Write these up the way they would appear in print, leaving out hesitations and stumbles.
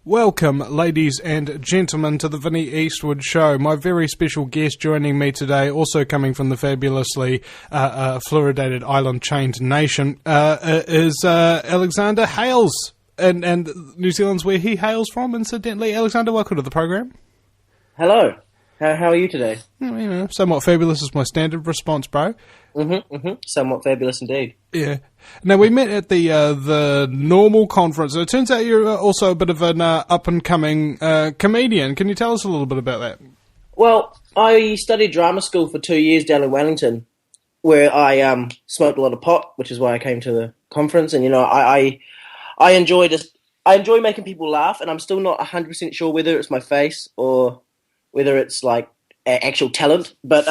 Welcome, ladies and gentlemen, to the Vinnie Eastwood Show. My very special guest joining me today, also coming from the fabulously fluoridated island-chained nation, is Alexander Hales, and New Zealand's where he hails from, incidentally. Alexander, welcome to the program. Hello. How are you today? Somewhat fabulous is my standard response, bro. Somewhat fabulous indeed. Yeah. Now, we met at the normal conference. It turns out you're also a bit of an up-and-coming comedian. Can you tell us a little bit about that? Well, I studied drama school for 2 years down in Wellington, where I smoked a lot of pot, which is why I came to the conference. And, I enjoy making people laugh, and I'm still not 100% sure whether it's my face or whether it's like actual talent, but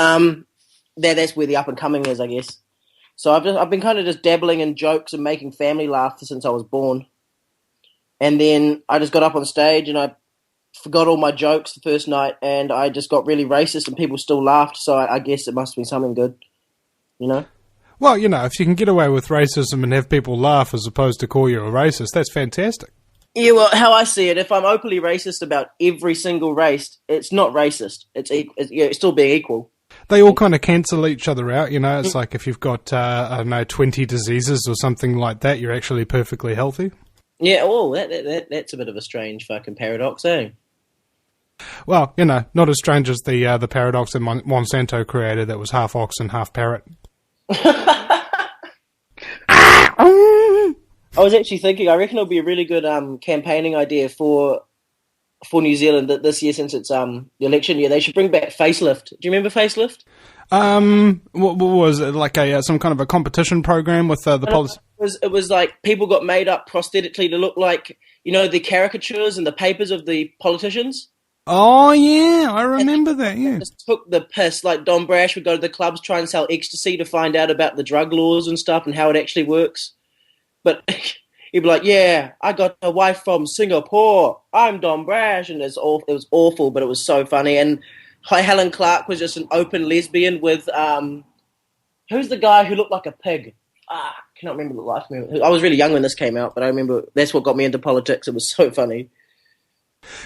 that's where the up and coming is, I guess. So I've been kind of just dabbling in jokes and making family laugh since I was born, and then I just got up on stage and I forgot all my jokes the first night, and I just got really racist, and people still laughed. So I guess it must have been something good, Well, if you can get away with racism and have people laugh as opposed to call you a racist, that's fantastic. Yeah, well, how I see it, if I'm openly racist about every single race, it's not racist. It's still being equal. They all kind of cancel each other out, It's like if you've got, 20 diseases or something like that, you're actually perfectly healthy. Yeah, that's a bit of a strange fucking paradox, eh? Well, not as strange as the paradox that Monsanto created that was half ox and half parrot. I was actually thinking, I reckon it'll be a really good campaigning idea for New Zealand this year, since it's the election year. They should bring back Facelift. Do you remember Facelift? What was it, like some kind of a competition program with the policy? It was like people got made up prosthetically to look like, the caricatures and the papers of the politicians. Oh, yeah, I remember that, yeah. Just took the piss, like Don Brash would go to the clubs, try and sell ecstasy to find out about the drug laws and stuff and how it actually works. But he'd be like, yeah, I got a wife from Singapore. I'm Don Brash. And it was awful, but it was so funny. And Helen Clark was just an open lesbian with, who's the guy who looked like a pig? I cannot remember the life of me. I was really young when this came out, but I remember that's what got me into politics. It was so funny.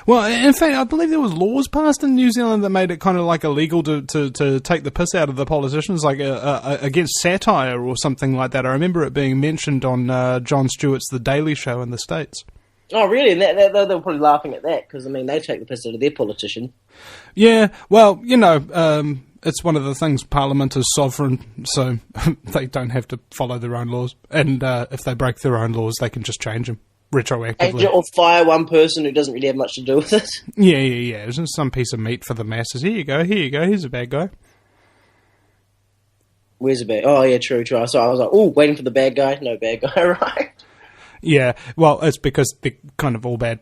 Well, in fact, I believe there was laws passed in New Zealand that made it kind of like illegal to take the piss out of the politicians, like against satire or something like that. I remember it being mentioned on Jon Stewart's The Daily Show in the States. Oh, really? And they were probably laughing at that because, they take the piss out of their politician. Yeah, well, it's one of the things, Parliament is sovereign, so they don't have to follow their own laws. And if they break their own laws, they can just change them. Retroactively. Or fire one person who doesn't really have much to do with it. Yeah. It's just some piece of meat for the masses. Here you go, here's a bad guy. Where's the bad? Oh, yeah, true. So I was like, waiting for the bad guy. No bad guy, right? Yeah, well, it's because they're kind of all bad.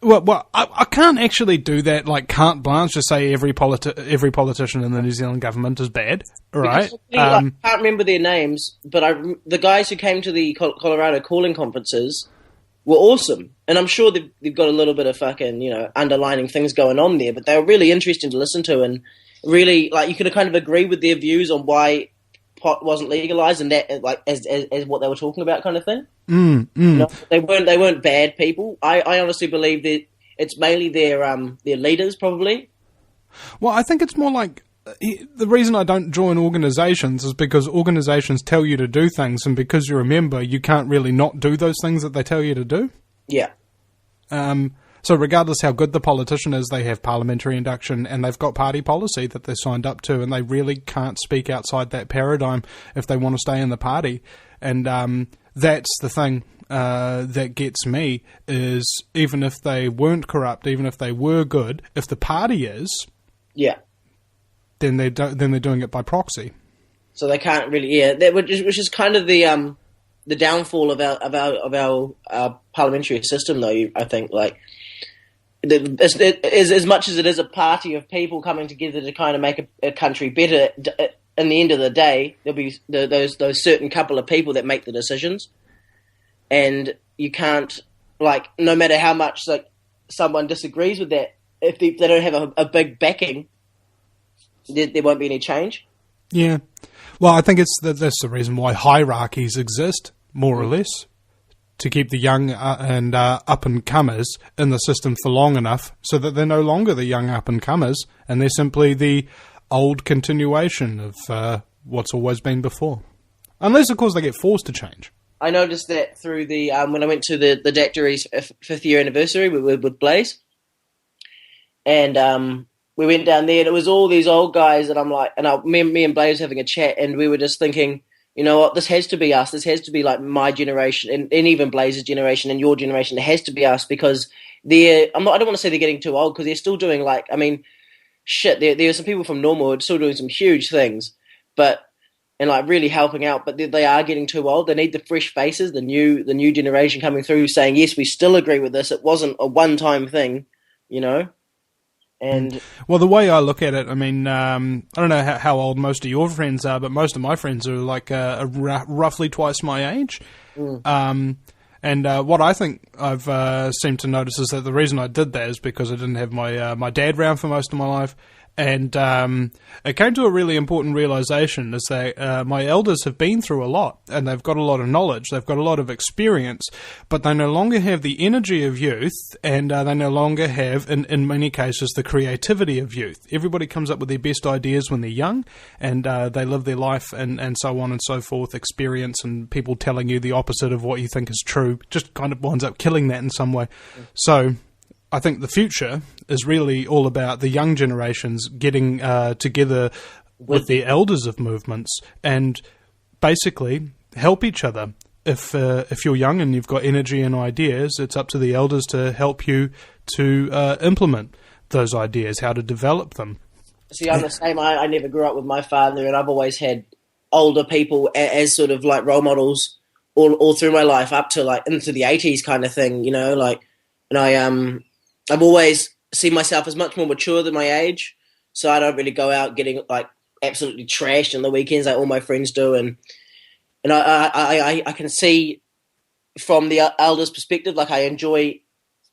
Well, I can't actually do that, like carte blanche, to say every politician in the New Zealand government is bad, right? I can't remember their names, but the guys who came to the Colorado calling conferences were awesome. And I'm sure they've got a little bit of fucking, underlining things going on there, but they were really interesting to listen to, and really, like, you could kind of agree with their views on why pot wasn't legalized, and that, like, as what they were talking about, kind of thing. They weren't bad people. I honestly believe that it's mainly their leaders, probably. Well, I think it's more like the reason I don't join organisations is because organisations tell you to do things, and because you're a member, you can't really not do those things that they tell you to do. Yeah. So regardless how good the politician is, they have parliamentary induction and they've got party policy that they're signed up to, and they really can't speak outside that paradigm if they want to stay in the party. And that's the thing that gets me, is even if they weren't corrupt, even if they were good, if the party is, then they're doing it by proxy. So they can't really, which is kind of the downfall of our parliamentary system, though. I think, like, as much as it is a party of people coming together to kind of make a country better, in the end of the day, there'll be those certain couple of people that make the decisions, and you can't, like, no matter how much, like, someone disagrees with that, if they don't have a big backing, there won't be any change. Yeah, well, I think that's the reason why hierarchies exist, more or less, to keep the young and up-and-comers in the system for long enough so that they're no longer the young up-and-comers and they're simply the old continuation of what's always been before. Unless, of course, they get forced to change. I noticed that through the when I went to the Dactory's 5th year anniversary with Blaze. And we went down there and it was all these old guys and I'm like, and me and Blaze having a chat and we were just thinking, you know what, this has to be us. This has to be like my generation and even Blaze's generation and your generation. It has to be us because I don't want to say they're getting too old because they're still doing there are some people from Normal who are still doing some huge things, and like really helping out, but they are getting too old. They need the fresh faces, the new generation coming through saying, yes, we still agree with this. It wasn't a one-time thing, you know? And well, the way I look at it, I mean, I don't know how old most of your friends are, but most of my friends are like roughly twice my age. And what I think I've seemed to notice is that the reason I did that is because I didn't have my dad around for most of my life. And it came to a really important realization is that my elders have been through a lot and they've got a lot of knowledge, they've got a lot of experience, but they no longer have the energy of youth and they no longer have, in many cases, the creativity of youth. Everybody comes up with their best ideas when they're young and they live their life and so on and so forth, experience and people telling you the opposite of what you think is true just kind of winds up killing that in some way. So I think the future is really all about the young generations getting together with the elders of movements and basically help each other. If you're young and you've got energy and ideas, it's up to the elders to help you to implement those ideas, how to develop them. See, I'm the same. I never grew up with my father, and I've always had older people as sort of like role models all through my life, up to like into the 80s kind of thing, you know. Like, and I've always seen myself as much more mature than my age, so I don't really go out getting like absolutely trashed on the weekends like all my friends do, and I can see from the elders' perspective, like I enjoy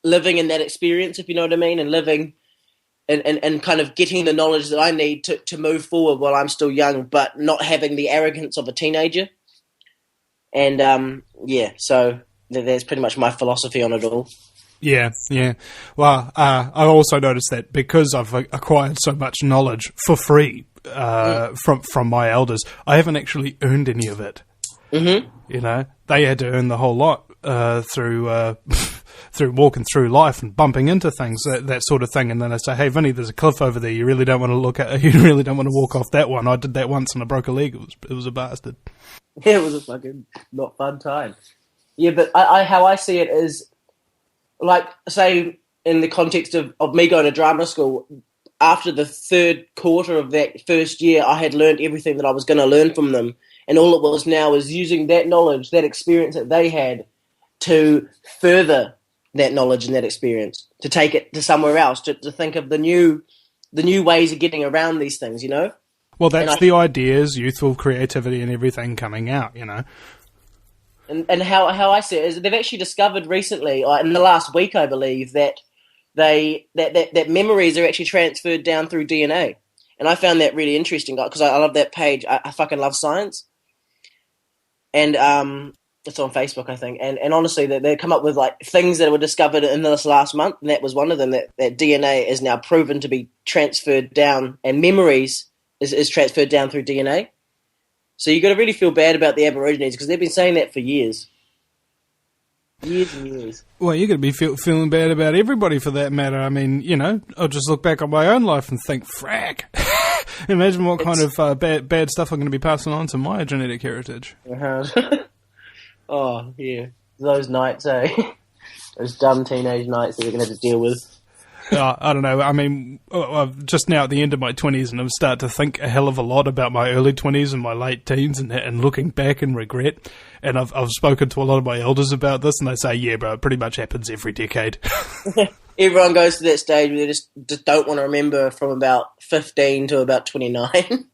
living in that experience, if you know what I mean, and living and kind of getting the knowledge that I need to move forward while I'm still young, but not having the arrogance of a teenager. And so that's pretty much my philosophy on it all. Yeah. Well, I also noticed that because I've acquired so much knowledge for free from my elders, I haven't actually earned any of it. Mm-hmm. You know, they had to earn the whole lot through walking through life and bumping into things, that sort of thing. And then they say, "Hey, Vinny, there's a cliff over there. You really don't want to walk off that one. I did that once and I broke a leg. It was a bastard." Yeah, it was a fucking not fun time. Yeah, but how I see it is, like, say, in the context of me going to drama school, after the third quarter of that first year, I had learned everything that I was going to learn from them. And all it was now is using that knowledge, that experience that they had, to further that knowledge and that experience, to take it to somewhere else, to think of the new ways of getting around these things, you know? Well, that's the ideas, youthful creativity and everything coming out, you know? And how I see it is they've actually discovered recently, in the last week, I believe, that that memories are actually transferred down through DNA. And I found that really interesting because I love that page. I fucking love science. And it's on Facebook, I think. And honestly, they come up with like things that were discovered in this last month, and that was one of them. That DNA is now proven to be transferred down, and memories is transferred down through DNA. So you got to really feel bad about the Aborigines because they've been saying that for years. Years and years. Well, you're going to be feeling bad about everybody for that matter. I mean, you know, I'll just look back on my own life and think, frack. Imagine what kind of bad stuff I'm going to be passing on to my genetic heritage. Oh, yeah. Those nights, eh? Those dumb teenage nights that we're going to have to deal with. I don't know. I mean, I'm just now at the end of my 20s and I'm starting to think a hell of a lot about my early 20s and my late teens and looking back in regret. And I've spoken to a lot of my elders about this and they say, yeah, bro, it pretty much happens every decade. Everyone goes to that stage where they just don't want to remember from about 15 to about 29.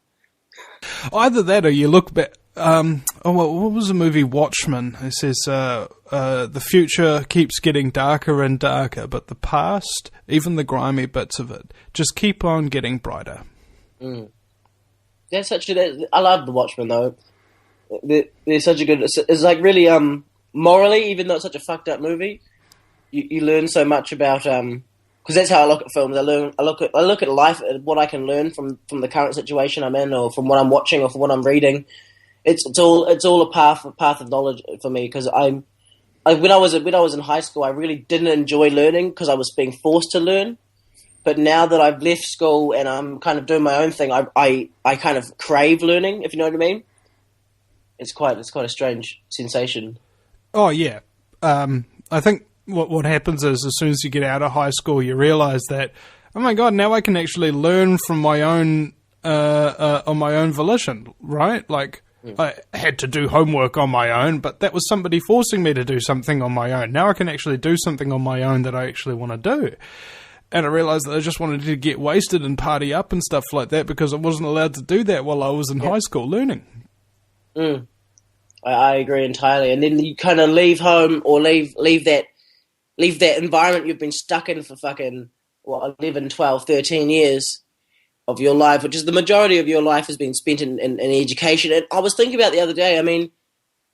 Either that or you look back. What was the movie Watchmen? It says the future keeps getting darker and darker, but the past, even the grimy bits of it, just keep on getting brighter. Mm. That's such a. I love the Watchmen though. They're such a good. It's like really morally, even though it's such a fucked up movie, you learn so much about because that's how I look at films. I look at life, at what I can learn from the current situation I'm in, or from what I'm watching, or from what I'm reading. It's all a path of knowledge for me, because when I was in high school, I really didn't enjoy learning because I was being forced to learn. But now that I've left school and I'm kind of doing my own thing, I kind of crave learning, if you know what I mean. It's quite a strange sensation. Oh yeah, I think what happens is, as soon as you get out of high school, you realise that, oh my god, now I can actually learn from my own on my own volition, right? Like, I had to do homework on my own, but that was somebody forcing me to do something on my own. Now I can actually do something on my own that I actually want to do. And I realised that I just wanted to get wasted and party up and stuff like that, because I wasn't allowed to do that while I was in high school learning. I agree entirely. And then you kind of leave home, or leave that environment you've been stuck in for fucking 11, 12, 13 years of your life, which is the majority of your life has been spent in education. And I was thinking about the other day, I mean,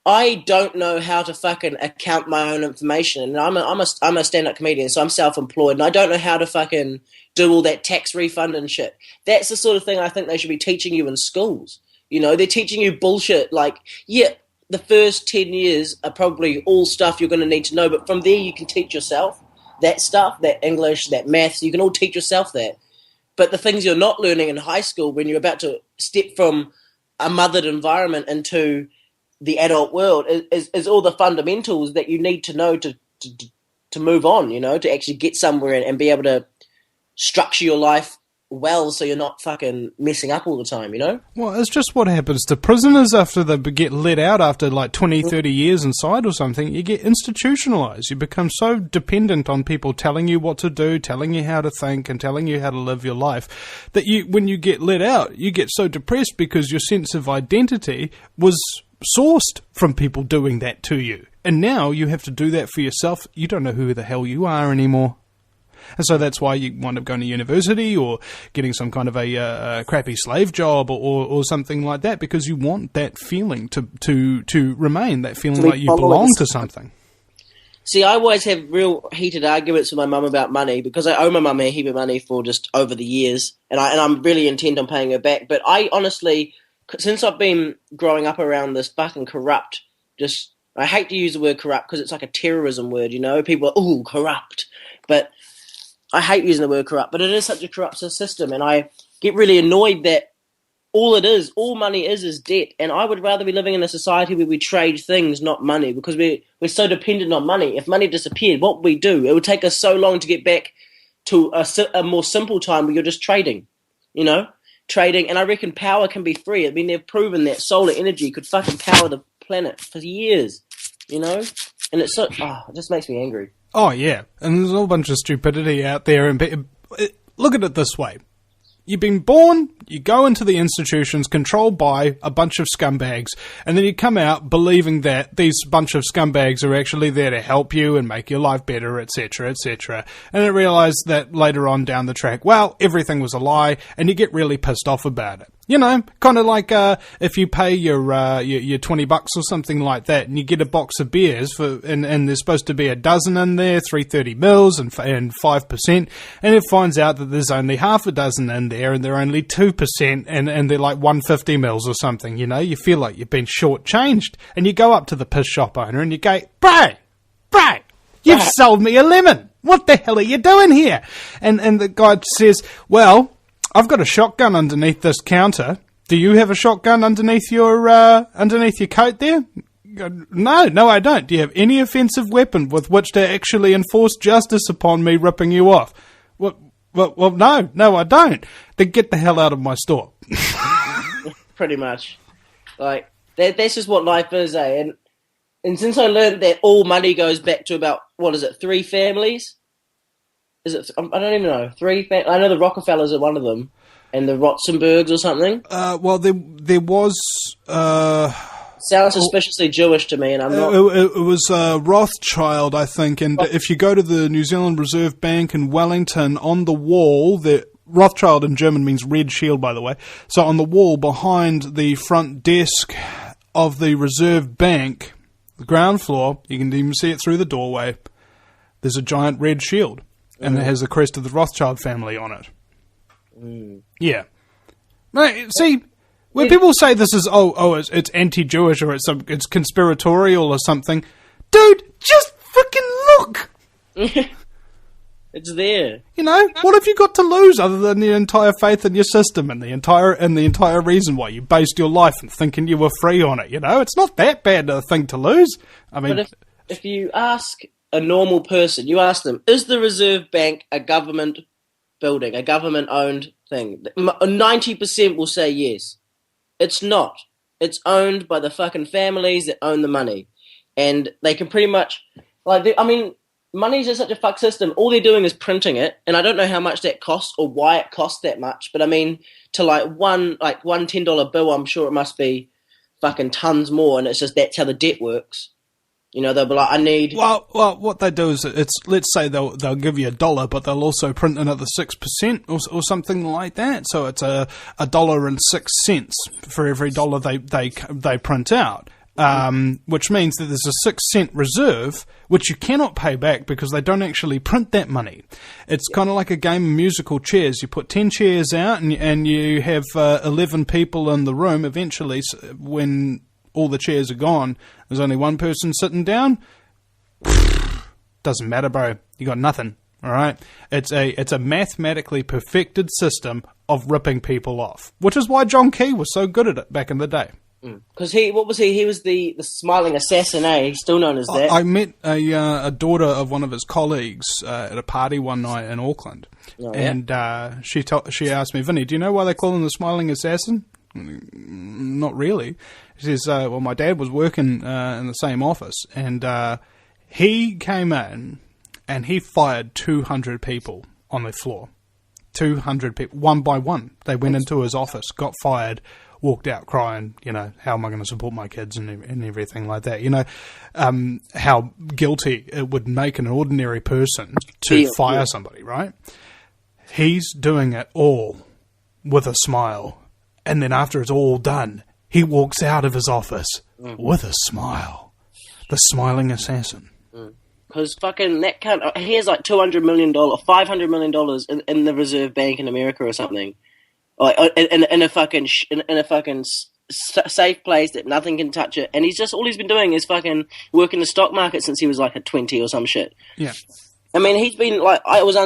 I don't know how to fucking account my own information. And I'm a stand-up comedian, so I'm self-employed, and I don't know how to fucking do all that tax refund and shit. That's the sort of thing I think they should be teaching you in schools. You know, they're teaching you bullshit. Like, yeah, the first 10 years are probably all stuff you're going to need to know, but from there you can teach yourself that stuff, that English, that maths. You can all teach yourself that. But the things you're not learning in high school, when you're about to step from a mothered environment into the adult world, is all the fundamentals that you need to know to move on, you know, to actually get somewhere and be able to structure your life well, so you're not fucking messing up all the time, you know? Well, it's just what happens to prisoners after they get let out after like 20, 30 years inside or something. You get institutionalized. You become so dependent on people telling you what to do, telling you how to think, and telling you how to live your life, that when you get let out, you get so depressed because your sense of identity was sourced from people doing that to you. And now you have to do that for yourself. You don't know who the hell you are anymore. And so that's why you wind up going to university or getting some kind of a crappy slave job or something like that, because you want that feeling to remain, that feeling like you belong to something. See, I always have real heated arguments with my mum about money, because I owe my mum a heap of money for just over the years, and I'm really intent on paying her back. But I honestly, since I've been growing up around this fucking corrupt, I hate to use the word corrupt because it's like a terrorism word, you know? People are, ooh, corrupt. But I hate using the word corrupt, but it is such a corrupt system, and I get really annoyed that all money is debt, and I would rather be living in a society where we trade things, not money, because we're so dependent on money. If money disappeared, what would we do? It would take us so long to get back to a more simple time where you're just trading, you know? Trading, and I reckon power can be free. I mean, they've proven that solar energy could fucking power the planet for years, you know? And it's it just makes me angry. Oh, yeah. And there's a whole bunch of stupidity out there. And look at it this way. You've been born, you go into the institutions controlled by a bunch of scumbags, and then you come out believing that these bunch of scumbags are actually there to help you and make your life better, etc., etc. And then realize that later on down the track, well, everything was a lie, and you get really pissed off about it. You know, kind of like if you pay your $20 or something like that, and you get a box of beers and there's supposed to be a dozen in there, 330 mils and 5%, and it finds out that there's only half a dozen in there, and they're only 2%, and they're like 150 mils or something. You know, you feel like you've been shortchanged, and you go up to the piss shop owner and you go, bro, you've sold me a lemon. What the hell are you doing here? And the guy says, well, I've got a shotgun underneath this counter. Do you have a shotgun underneath your coat there? No, I don't. Do you have any offensive weapon with which to actually enforce justice upon me ripping you off? Well, no, I don't. Then get the hell out of my store. Pretty much. Like, that's just what life is, eh? And since I learned that all money goes back to about, 3 families? Is it? I don't even know. 3 I know the Rockefellers are one of them, and the Rotzenbergs or something. Well, there was. Sounds suspiciously Jewish to me, and I'm not. It was Rothschild, I think. And if you go to the New Zealand Reserve Bank in Wellington, on the wall, Rothschild in German means red shield, by the way. So on the wall behind the front desk of the Reserve Bank, The ground floor, you can even see it through the doorway. There's a giant red shield, and it has the crest of the Rothschild family on it. Yeah. Mate, see, when people say this is, it's anti-Jewish or it's conspiratorial or something, dude, just freaking look! It's there. You know, what have you got to lose other than your entire faith in your system and the entire reason why you based your life and thinking you were free on it? You know, it's not that bad a thing to lose. I mean, but if you ask a normal person, you ask them, is the Reserve Bank a government building, a government-owned thing? 90% will say yes. It's not. It's owned by the fucking families that own the money, and they can pretty much money's just such a fuck system. All they're doing is printing it, and I don't know how much that costs or why it costs that much. But I mean, to one $10 bill, I'm sure it must be fucking tons more, and it's just that's how the debt works. You know, they'll be like, I need. Well, what they do is let's say they'll give you $1, but they'll also print another 6% or something like that. So it's $1.06 for every dollar they print out. Which means that there's a 6-cent reserve, which you cannot pay back because they don't actually print that money. It's kind of like a game of musical chairs. You put 10 chairs out and you have 11 people in the room. Eventually, when all the chairs are gone, there's only one person sitting down. Doesn't matter, bro. You got nothing. All right. It's a mathematically perfected system of ripping people off, which is why John Key was so good at it back in the day. Because he was the smiling assassin, eh? He's still known as that. I met a daughter of one of his colleagues at a party one night in Auckland, and she asked me, Vinny, do you know why they call him the smiling assassin? Not really. She says, well, my dad was working in the same office, and he came in and he fired 200 people on the floor. 200 people, one by one. They went into his office, got fired, walked out crying, you know, how am I going to support my kids and everything like that. You know, how guilty it would make an ordinary person to fire somebody, right? He's doing it all with a smile. And then after it's all done, he walks out of his office with a smile. The smiling assassin. Because fucking that cunt, he has like $200 million, $500 million in the Reserve Bank in America or something. Like in a fucking safe place that nothing can touch it, and all he's been doing is fucking working the stock market since he was like a 20 or some shit. Yeah, I mean he's been like I was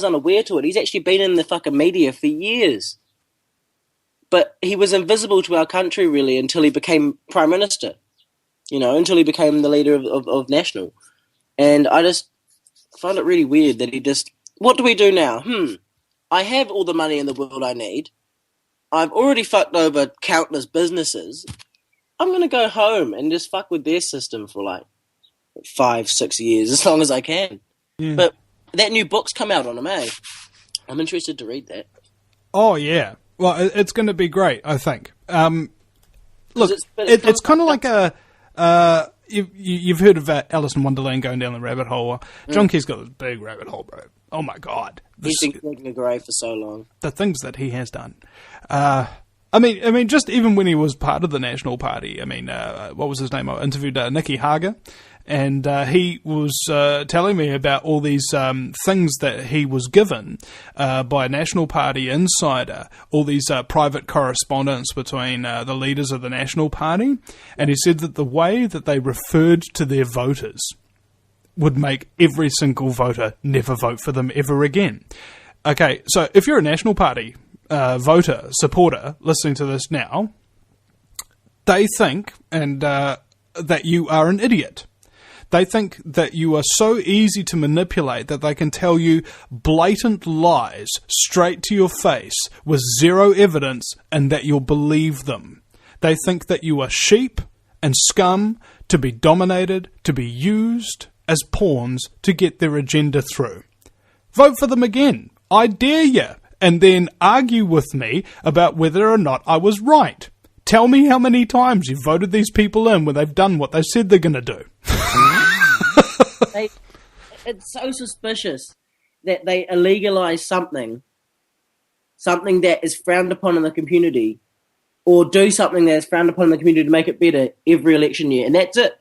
unaware to it. He's actually been in the fucking media for years, but he was invisible to our country really until he became prime minister. You know, until he became the leader of National, and I just find it really weird that he just. What do we do now? I have all the money in the world I need. I've already fucked over countless businesses. I'm going to go home and just fuck with their system for like 5-6 years, as long as I can. Yeah. But that new book's come out on him, eh? I'm interested to read that. Oh, yeah. Well, it's going to be great, I think. Look, it's kind of like a... You've heard of Alice in Wonderland going down the rabbit hole. John Key's got this big rabbit hole, bro. Oh my God. He's been digging a grave for so long. The things that he has done. I mean, just even when he was part of the National Party, I mean, what was his name? I interviewed Nicky Hager, and he was telling me about all these things that he was given by a National Party insider, all these private correspondence between the leaders of the National Party, and he said that the way that they referred to their voters would make every single voter never vote for them ever again. Okay, so if you're a National Party voter, supporter, listening to this now, they think that you are an idiot. They think that you are so easy to manipulate that they can tell you blatant lies straight to your face with zero evidence and that you'll believe them. They think that you are sheep and scum to be dominated, to be used as pawns to get their agenda through. Vote for them again. I dare you. And then argue with me about whether or not I was right. Tell me how many times you've voted these people in when they've done what they said they're going to do. It's so suspicious that they illegalize something that is frowned upon in the community, or do something that is frowned upon in the community to make it better every election year. And that's it.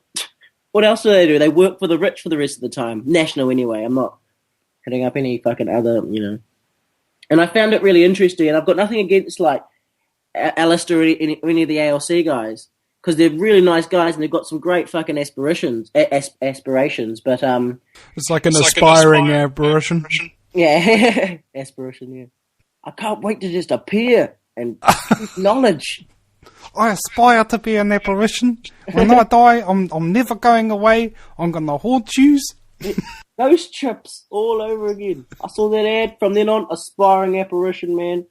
What else do? They work for the rich for the rest of the time. National, anyway. I'm not hitting up any fucking other, And I found it really interesting, and I've got nothing against, like, Alistair or any of the ALC guys, because they're really nice guys and they've got some great fucking aspirations. But it's like an aspiring apparition. Yeah, aspiration. Yeah, I can't wait to just appear and knowledge. I aspire to be an apparition. When I die, I'm never going away. I'm gonna haunt you. Ghost trips all over again. I saw that ad from then on. Aspiring apparition, man.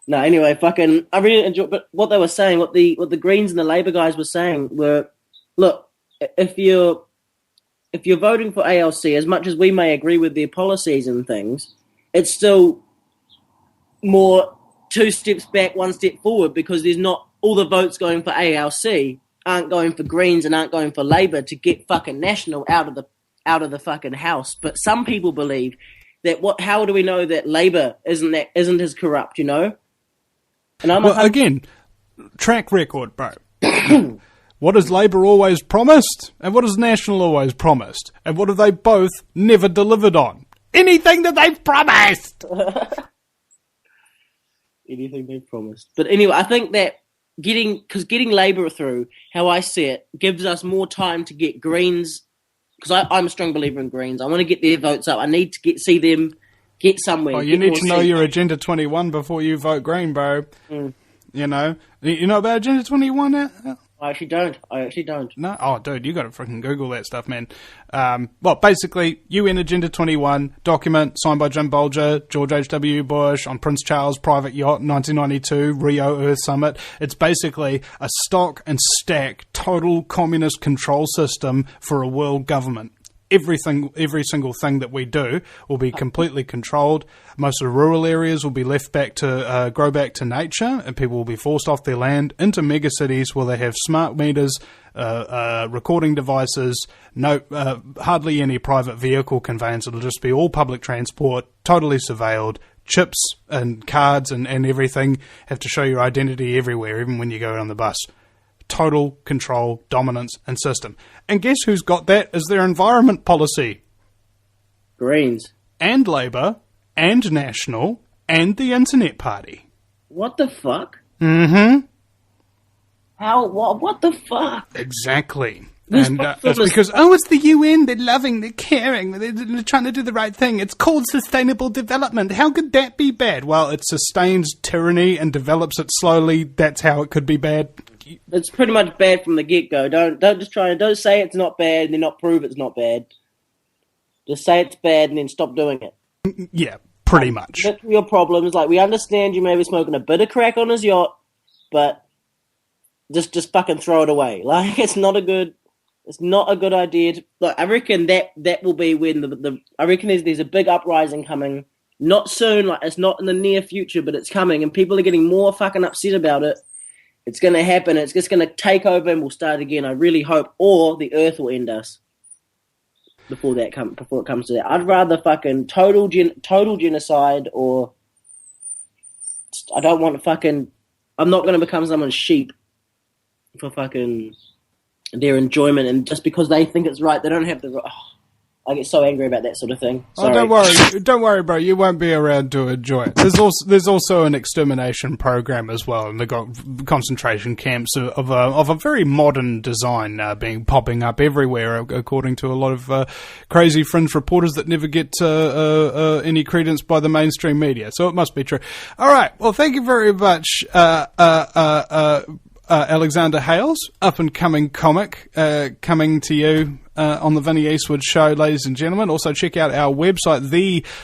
No, anyway, I really enjoyed. But what they were saying, what the Greens and the Labour guys were saying were, look, if you're voting for ALC, as much as we may agree with their policies and things, it's still more 2 steps back, 1 step forward, because there's not all the votes going for ALC aren't going for Greens and aren't going for Labour to get fucking National out of the fucking house. But some people believe that how do we know that Labour isn't as corrupt, And again, track record, bro. What has Labour always promised? And what has National always promised? And what have they both never delivered on? Anything that they've promised! Anything they've promised. But anyway, I think that getting Labour through, how I see it, gives us more time to get Greens, because I'm a strong believer in Greens. I want to get their votes up. I need to see them get somewhere. Oh, you need to know your Agenda 21 before you vote Green, bro. Mm. You know about Agenda 21? I actually don't. No? Oh, dude, you got to freaking Google that stuff, man. Well, basically, UN Agenda 21 document signed by Jim Bolger, George H.W. Bush on Prince Charles' private yacht, 1992, Rio Earth Summit. It's basically a stock and stack total communist control system for a world government. Every single thing that we do will be completely controlled. Most of the rural areas will be left back to grow back to nature, and people will be forced off their land into mega cities where they have smart meters, recording devices, hardly any private vehicle conveyance. It'll just be all public transport, totally surveilled. Chips and cards and everything have to show your identity everywhere, even when you go on the bus. Total control, dominance, and system. And guess who's got that as their environment policy? Greens. And Labour, and National, and the Internet Party. What the fuck? Mm-hmm. How? What the fuck? Exactly. And it's because, it's the UN, they're loving, they're caring, they're trying to do the right thing. It's called sustainable development. How could that be bad? Well, it sustains tyranny and develops it slowly. That's how it could be bad. It's pretty much bad from the get-go. Don't say it's not bad and then not prove it's not bad. Just say it's bad and then stop doing it. Yeah, pretty much. That's your problem. Is like, we understand you may be smoking a bit of crack on his yacht, but just fucking throw it away. Like, it's not a good idea. I reckon that will be when I reckon there's a big uprising coming. Not soon, like it's not in the near future, but it's coming, and people are getting more fucking upset about it. It's going to happen. It's just going to take over and we'll start again. I really hope. Or the Earth will end us before it comes to that. I'd rather fucking total genocide, or I don't want to fucking... I'm not going to become someone's sheep for fucking their enjoyment, and just because they think it's right, they don't have the right... I get so angry about that sort of thing. Sorry. Oh, don't worry, bro. You won't be around to enjoy it. There's also an extermination program as well, and they've got concentration camps of a very modern design popping up everywhere, according to a lot of crazy fringe reporters that never get any credence by the mainstream media. So it must be true. All right. Well, thank you very much, Alexander Hales, up-and-coming comic, coming to you on the Vinnie Eastwood Show, ladies and gentlemen. Also, check out our website,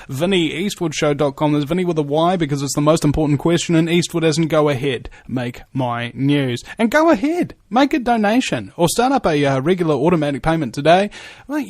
thevinnieeastwoodshow.com. There's Vinnie with a Y because it's the most important question in Eastwood, as in go ahead, make my news. And go ahead, make a donation or start up a regular automatic payment today. Well,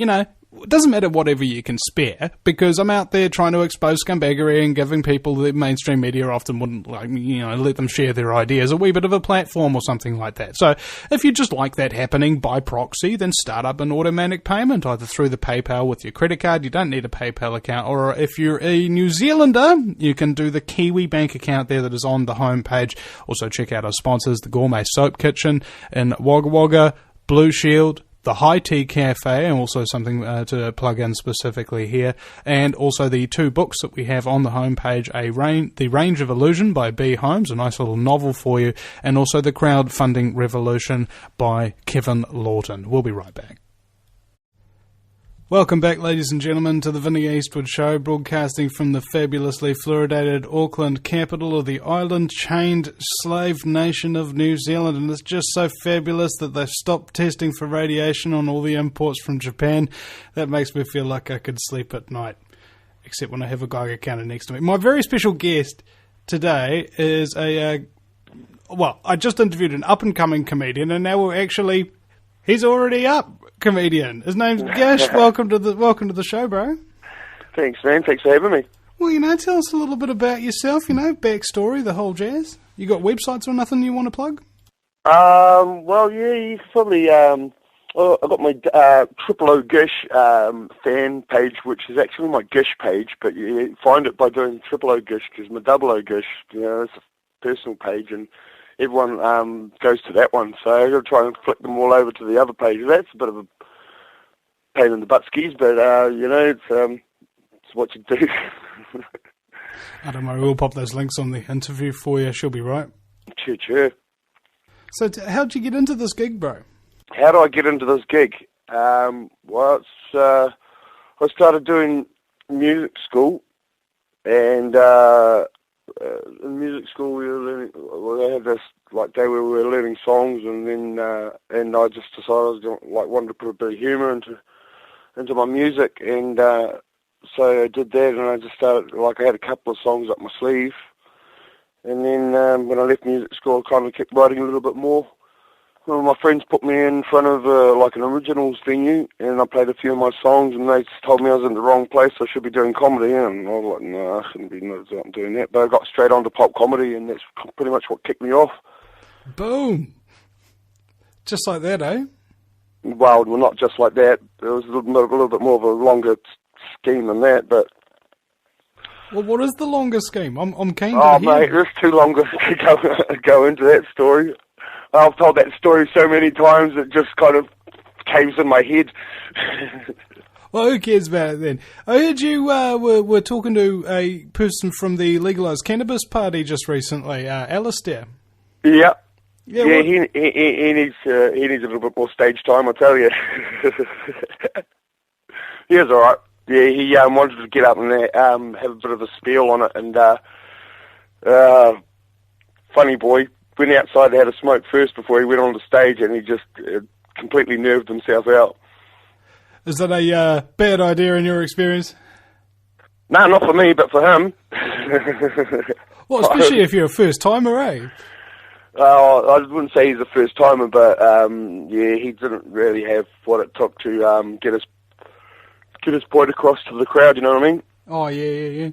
it doesn't matter whatever you can spare, because I'm out there trying to expose scumbaggery and giving people the mainstream media often wouldn't let them share their ideas, a wee bit of a platform or something like that. So if you just like that happening by proxy, then start up an automatic payment either through the PayPal with your credit card. You don't need a PayPal account, or if you're a New Zealander, you can do the Kiwi bank account there that is on the homepage. Also check out our sponsors, the Gourmet Soap Kitchen in Wagga Wagga, Blue Shield, the High Tea Cafe, and also something to plug in specifically here, and also the 2 books that we have on the homepage, The Range of Illusion by B. Holmes, a nice little novel for you, and also The Crowdfunding Revolution by Kevin Lawton. We'll be right back. Welcome back, ladies and gentlemen, to the Vinnie Eastwood Show, broadcasting from the fabulously fluoridated Auckland, capital of the island-chained slave nation of New Zealand. And it's just so fabulous that they've stopped testing for radiation on all the imports from Japan. That makes me feel like I could sleep at night, except when I have a Geiger counter next to me. My very special guest today is I just interviewed an up-and-coming comedian, and now he's already up. Comedian. His name's Gish. Welcome to the show, bro. Thanks, man. Thanks for having me. Well, tell us a little bit about yourself, backstory, the whole jazz. You got websites or nothing you want to plug? Well, yeah, you can probably, I got my Triple O Gish fan page, which is actually my Gish page, but you find it by doing Triple O Gish, because my Double O Gish, it's a personal page, and everyone goes to that one, so I've got to try and flick them all over to the other page. That's a bit of a pain in the butt skis, but, it's what you do. I don't know, we'll pop those links on the interview for you, she'll be right. Sure. So how'd you get into this gig, bro? How do I get into this gig? I started doing music school, and in music school we were learning. They had this day where we were learning songs, and then and I just decided I was wanted to put a bit of humour into my music, and so I did that, and I just started I had a couple of songs up my sleeve, and then when I left music school, I kind of kept writing a little bit more. One of my friends put me in front of an originals venue, and I played a few of my songs, and they told me I was in the wrong place. I should be doing comedy, and I was like, no, I shouldn't be doing that. But I got straight onto pop comedy, and that's pretty much what kicked me off. Boom! Just like that, eh? Well, not just like that. It was a little bit more of a longer scheme than that, but... Well, what is the longer scheme? I'm keen to hear. Oh, mate, it's too long to go into that story. I've told that story so many times it just kind of caves in my head. Well, who cares about it then? I heard you were talking to a person from the legalised cannabis party just recently, Alistair. Yeah. Yeah, he needs a little bit more stage time, I tell you. He was all right. Yeah, he wanted to get up and have a bit of a spiel on it, and funny boy. Went outside, had a smoke first before he went on the stage, and he just completely nerved himself out. Is that a bad idea in your experience? No, not for me, but for him. Well, especially if you're a first-timer, eh? I wouldn't say he's a first-timer, but he didn't really have what it took to get his point across to the crowd, you know what I mean? Oh, yeah.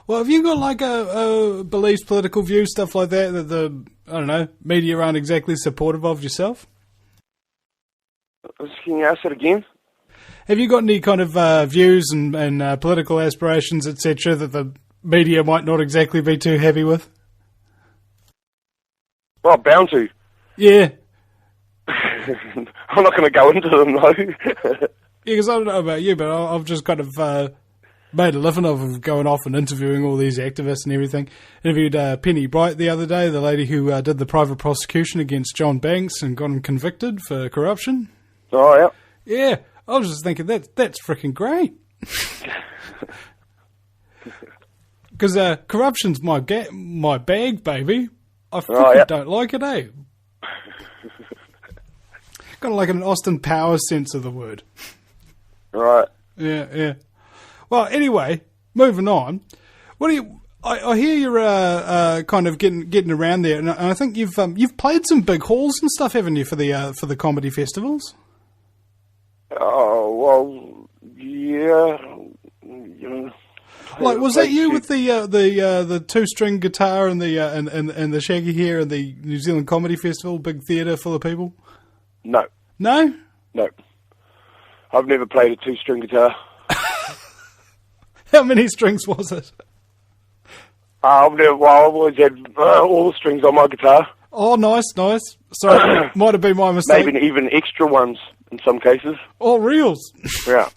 Well, have you got a beliefs, political views, stuff like that the media aren't exactly supportive of yourself? Can you ask that again? Have you got any kind of views and political aspirations, etc., that the media might not exactly be too happy with? Well, bound to. Yeah. I'm not going to go into them, though. Yeah, because I don't know about you, but I've just kind of... made a living of going off and interviewing all these activists and everything. Interviewed Penny Bright the other day, the lady who did the private prosecution against John Banks and got him convicted for corruption. Oh, yeah. Yeah, I was just thinking that's freaking great. Because corruption's my bag, baby. I freaking don't like it, eh? Got an Austin Powers sense of the word. Right. Yeah. Well, anyway, moving on. What do you? I hear you're kind of getting around there, and I think you've played some big halls and stuff, haven't you, for the comedy festivals? Oh well, yeah. Was that you with the 2-string guitar and the shaggy hair and the New Zealand Comedy Festival, big theatre full of people? No. No. No. I've never played a 2-string guitar. How many strings was it? I've always had all the strings on my guitar. Oh, nice. Sorry, might have been my mistake. Maybe even extra ones. in some cases. Oh, reels. Yeah.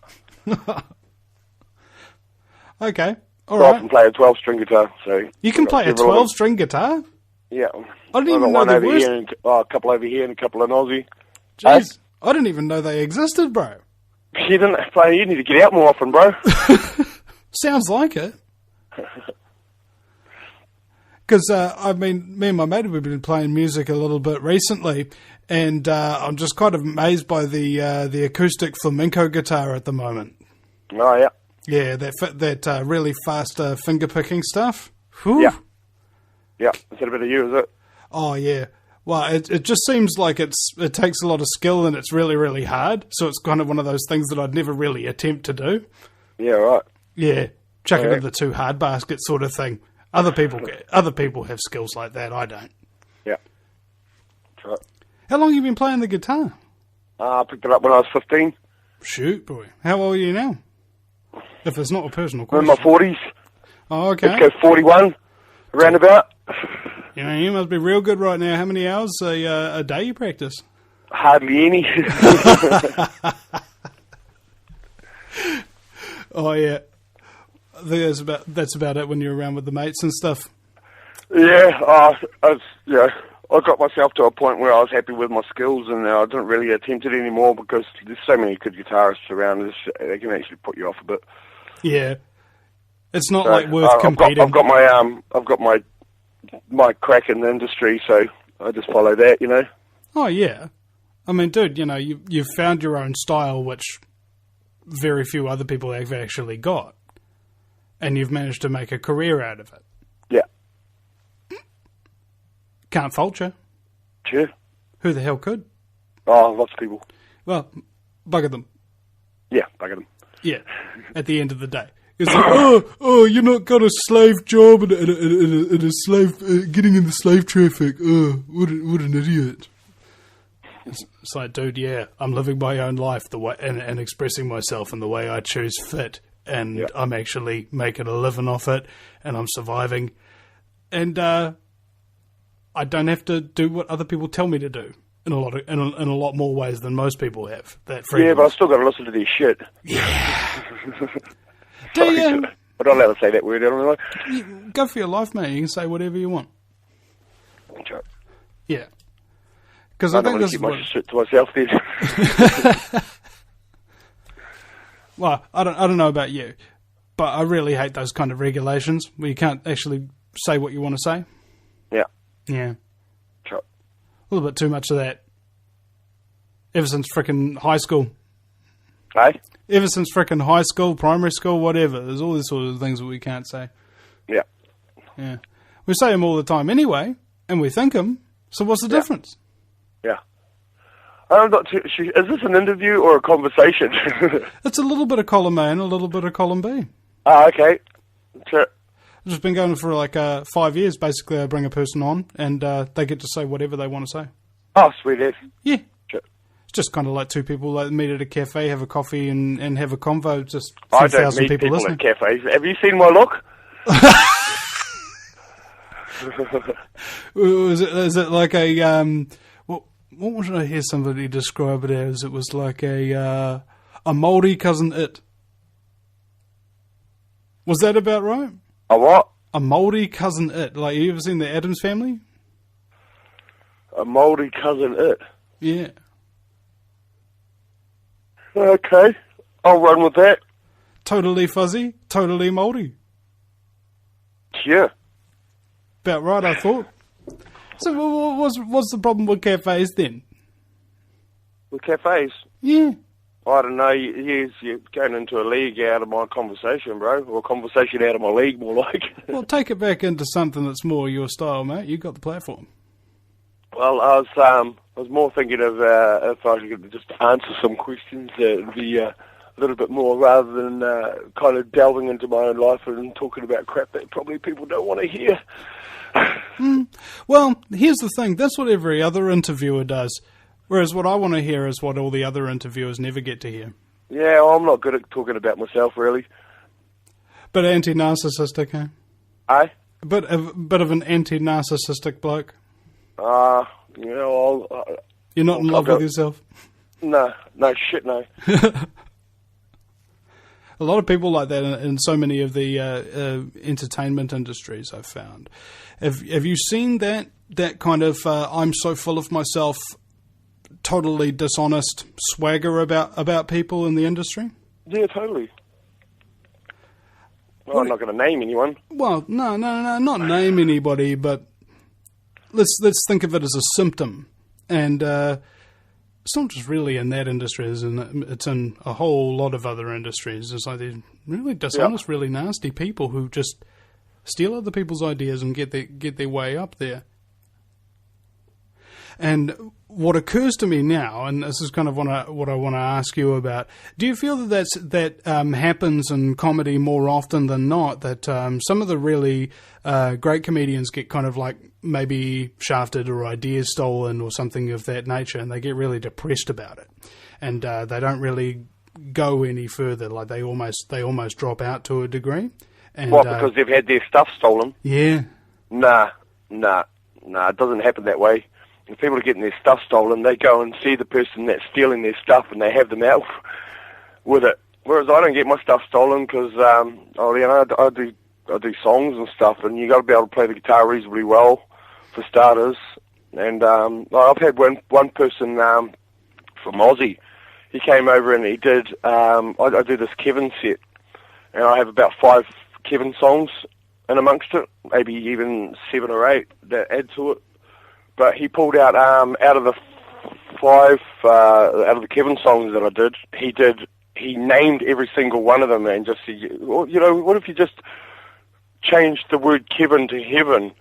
Okay. All So I right. can play a 12-string guitar. So You can play a 12-string guitar? Yeah. I didn't I've even got know one there over was. here, and, a couple over here, and a couple in Aussie. Jeez. I didn't even know they existed, bro. You didn't play. You need to get out more often, bro. Sounds like it. Because, me and my mate have been playing music a little bit recently, and I'm just kind of amazed by the acoustic flamenco guitar at the moment. Oh, yeah. Yeah, that really fast finger-picking stuff. Whew. Yeah. Yeah. Is that a bit of you, is it? Oh, yeah. Well, it just seems like it takes a lot of skill and it's really, really hard. So it's kind of one of those things that I'd never really attempt to do. Yeah, right. Yeah, chuck it Yeah. in the too hard basket sort of thing. Other people have skills like that. I don't. Yeah. That's right. How long have you been playing the guitar? I picked it up when I was 15. Shoot, boy. How old are you now? If it's not a personal I'm in question. my 40s. Oh, okay. Let's go 41, around about. You know, you must be real good right now. How many hours a day you practice? Hardly any. Oh, yeah. I think that's about it when you're around with the mates and stuff. Yeah, I got myself to a point where I was happy with my skills, and I didn't really attempt it anymore because there's so many good guitarists around. They can actually put you off a bit. Yeah, it's not So, like worth competing. I've got my crack in the industry, so I just follow that, you know. Oh yeah, I mean, dude, you know, you've found your own style, which very few other people have actually got, and you've managed to make a career out of it. Yeah. Can't fault you. Sure. Who the hell could? Oh, lots of people. Well, bugger them. Yeah, bugger them. Yeah, at the end of the day. It's like, oh, you're not got a slave job and a slave, getting in the slave traffic. Oh, what an idiot. It's like, dude, yeah, I'm living my own life the way and expressing myself in the way I choose fit. And yeah. I'm actually making a living off it, and I'm surviving. And I don't have to do what other people tell me to do in a lot more ways than most people have. That freedom. Yeah, but I still got to listen to their shit. Yeah. Do you? I'm not allowed to say that word, am I? Go for your life, mate. You can say whatever you want. Sure. Yeah. Because I think this keep is my what... shit to myself then. Well, I don't know about you, but I really hate those kind of regulations where you can't actually say what you want to say. Yeah. Yeah. Sure. A little bit too much of that. Ever since frickin' high school. Hey? Ever since frickin' high school, primary school, whatever. There's all these sort of things that we can't say. Yeah. Yeah. We say them all the time anyway, and we think them, so what's the difference? Yeah. I'm not too, is this an interview or a conversation? It's a little bit of column A and a little bit of column B. Ah, okay. Sure. I've just been going for like 5 years. Basically, I bring a person on, and they get to say whatever they want to say. Oh, sweet as. Yeah. Sure. It's just kind of like two people like meet at a cafe, have a coffee, and have a convo. Just I 3,000 don't meet people listening. at cafes. Have you seen my look? Is it like a what did I hear somebody describe it as? It was like a Māori cousin it. Was that about right? A what? A Māori cousin it. Like, you ever seen the Addams Family? A Māori cousin it. Yeah. Okay. I'll run with that. Totally fuzzy, totally Māori. Yeah. About right, I thought. So what's the problem with cafes then? With cafes? Yeah. I don't know. You're going into a league out of my conversation, bro. Or a conversation out of my league, more like. Well, take it back into something that's more your style, mate. You got the platform. Well, I was more thinking of if I could just answer some questions that would be a little bit more, rather than kind of delving into my own life and talking about crap that probably people don't want to hear. Well, here's the thing. That's what every other interviewer does. Whereas what I want to hear is what all the other interviewers never get to hear. Yeah, well, I'm not good at talking about myself, really. But anti-narcissistic, eh? Eh? A bit of an anti-narcissistic bloke. You know, You're not in love with yourself? No, shit, no. A lot of people like that in so many of the entertainment industries, I've found. Have you seen that kind of I'm so full of myself, totally dishonest swagger about people in the industry? Yeah, totally. Well, I'm not going to name anyone. Well, no, not name anybody, but let's think of it as a symptom. And it's not just really in that industry, it's in a whole lot of other industries. It's like these really dishonest, really nasty people who just steal other people's ideas and get their way up there. And what occurs to me now, and this is kind of what I want to ask you about, do you feel that happens in comedy more often than not, that some of the really great comedians get kind of like maybe shafted or ideas stolen or something of that nature, and they get really depressed about it, and they don't really go any further, like they almost drop out to a degree? And, what, because they've had their stuff stolen? Yeah. Nah, it doesn't happen that way. If people are getting their stuff stolen, they go and see the person that's stealing their stuff and they have them out with it. Whereas I don't get my stuff stolen because, I do songs and stuff, and you got to be able to play the guitar reasonably well, for starters. And I've had one person from Aussie. He came over and he did. I do this Kevin set, and I have about 5 Kevin songs in amongst it, maybe even 7 or 8 that add to it. But he pulled out of the 5 out of the Kevin songs that I did. He named every single one of them and just said, well, what if you just changed the word Kevin to heaven?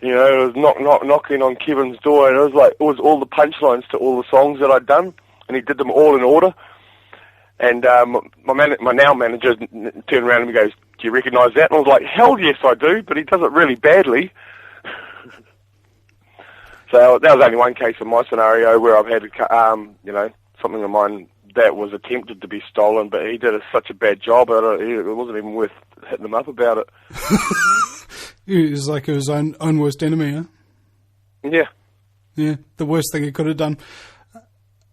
It was knocking on Kevin's door, and it was all the punchlines to all the songs that I'd done, and he did them all in order. And my now manager turned around and goes, "Do you recognise that?" And I was like, "Hell yes, I do," but he does it really badly. So that was only one case in my scenario where I've had, something of mine that was attempted to be stolen, but he did such a bad job at it, it wasn't even worth hitting him up about it. He was like his own worst enemy, huh? Yeah. Yeah, the worst thing he could have done.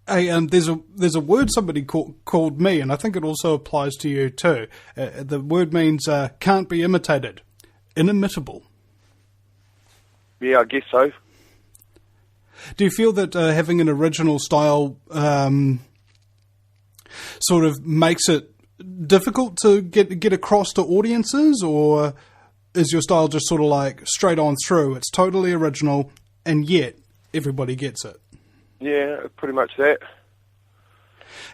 Hey, there's a word somebody called me, and I think it also applies to you too. The word means can't be imitated. Inimitable. Yeah, I guess so. Do you feel that having an original style sort of makes it difficult to get across to audiences, or is your style just sort of like straight on through? It's totally original, and yet everybody gets it. Yeah, pretty much that.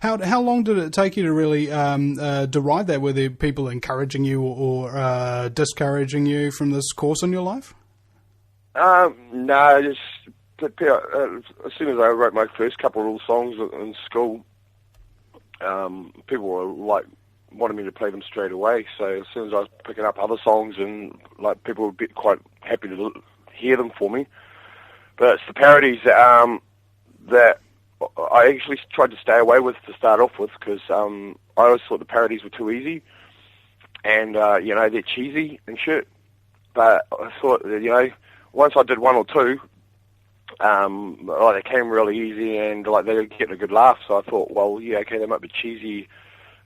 How long did it take you to really deride that? Were there people encouraging you or discouraging you from this course in your life? No, just as soon as I wrote my first couple of little songs in school, people were like wanted me to play them straight away. So as soon as I was picking up other songs, and like people would be quite happy to hear them for me. But it's the parodies that I actually tried to stay away with to start off with, because I always thought the parodies were too easy, and they're cheesy and shit. But I thought that, once I did 1 or 2, they came really easy, and like they were getting a good laugh. So I thought, well, yeah, okay, they might be cheesy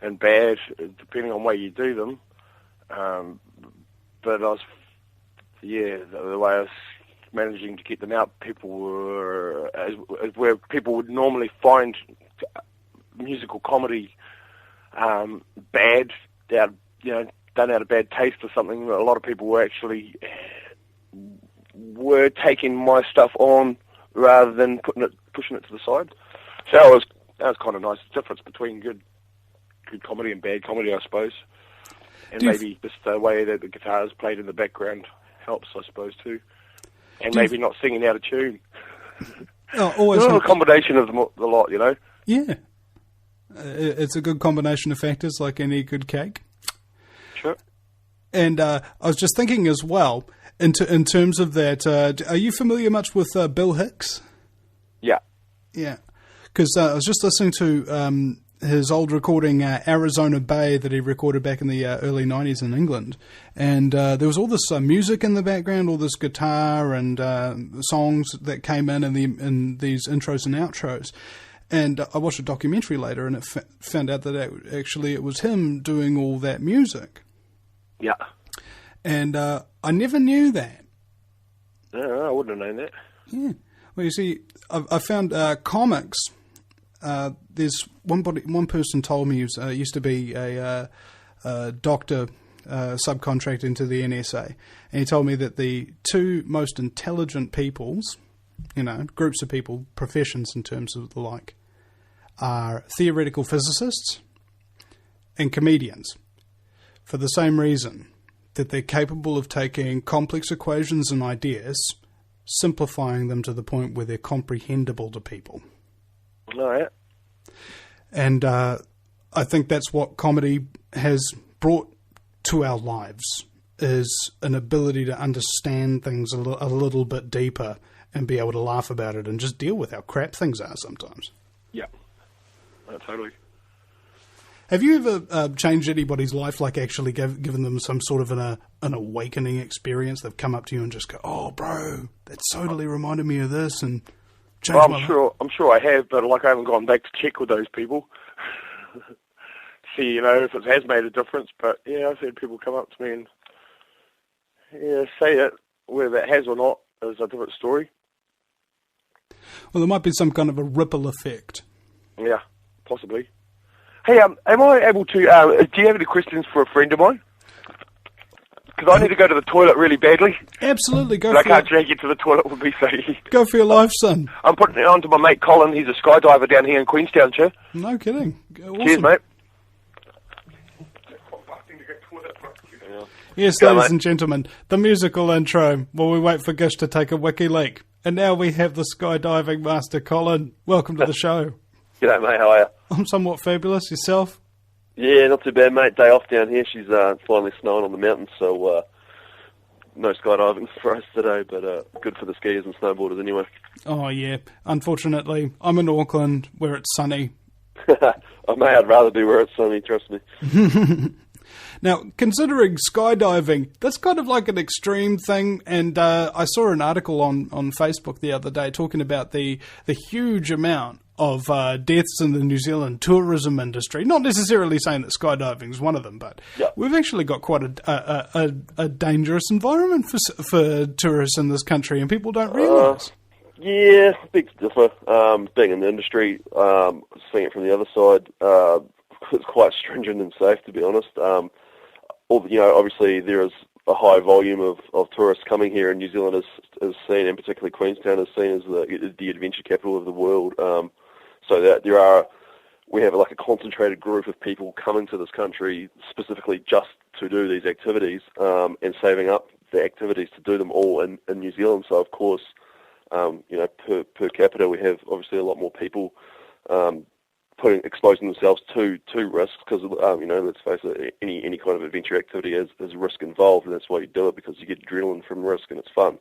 and bad depending on where you do them. But the way I was managing to get them out, people were as where people would normally find musical comedy bad, done out of bad taste or something. A lot of people were actually taking my stuff on rather than pushing it to the side. So that was kind of nice. The difference between good comedy and bad comedy, I suppose. And maybe just the way that the guitar is played in the background helps, I suppose, too. And maybe not singing out of tune. Always a combination of the lot, Yeah. It's a good combination of factors, like any good cake. Sure. And I was just thinking as well, in terms of that, are you familiar much with Bill Hicks? Yeah. Yeah. Because I was just listening to his old recording, Arizona Bay, that he recorded back in the early 90s in England. And there was all this music in the background, all this guitar and songs that came in these intros and outros. And I watched a documentary later, and it found out that actually it was him doing all that music. Yeah. And I never knew that. No, I wouldn't have known that. Yeah. Well, you see, I found comics. There's one person told me he used to be a doctor subcontracted into the NSA, and he told me that the two most intelligent peoples, groups of people, professions in terms of the like, are theoretical physicists and comedians, for the same reason, that they're capable of taking complex equations and ideas, simplifying them to the point where they're comprehensible to people. All right. And I think that's what comedy has brought to our lives, is an ability to understand things a little bit deeper and be able to laugh about it and just deal with how crap things are sometimes. Yeah. Totally. Have you ever changed anybody's life, like actually given them some sort of an awakening experience? They've come up to you and just go, "Oh, bro, that totally reminded me of this," and changed my life. I'm sure I have, but I haven't gone back to check with those people. See, if it has made a difference. But yeah, I've had people come up to me and say it. Whether it has or not is a different story. Well, there might be some kind of a ripple effect. Yeah, possibly. Hey, am I able to, do you have any questions for a friend of mine? Because I need to go to the toilet really badly. Absolutely, go but for I can't drag you to the toilet with me, so... Go for your life, son. I'm putting it on to my mate Colin. He's a skydiver down here in Queenstown, sir. No kidding. Awesome. Cheers, mate. Yes, Go, ladies mate. and gentlemen, the musical intro while we wait for Gish to take a wiki leak. And now we have the skydiving master, Colin. Welcome to the show. G'day, mate. How are you? I'm somewhat fabulous. Yourself? Yeah, not too bad, mate. Day off down here. She's finally snowing on the mountains, so no skydiving for us today, but good for the skiers and snowboarders anyway. Oh, yeah. Unfortunately, I'm in Auckland where it's sunny. I'd rather be where it's sunny, trust me. Now, considering skydiving, that's kind of like an extreme thing, and I saw an article on Facebook the other day talking about the huge amount of deaths in the New Zealand tourism industry. Not necessarily saying that skydiving is one of them, but we've actually got quite a dangerous environment for tourists in this country, and people don't realise. Yeah, big differ. Being in the industry, seeing it from the other side, it's quite stringent and safe, to be honest. Obviously there is a high volume of tourists coming here, and New Zealand is seen, and particularly Queenstown is seen as the adventure capital of the world. So that we have like a concentrated group of people coming to this country specifically just to do these activities, and saving up the activities to do them all in New Zealand. So of course, per capita we have obviously a lot more people exposing themselves to risks, because let's face it, any kind of adventure activity has risk involved, and that's why you do it, because you get adrenaline from risk and it's fun.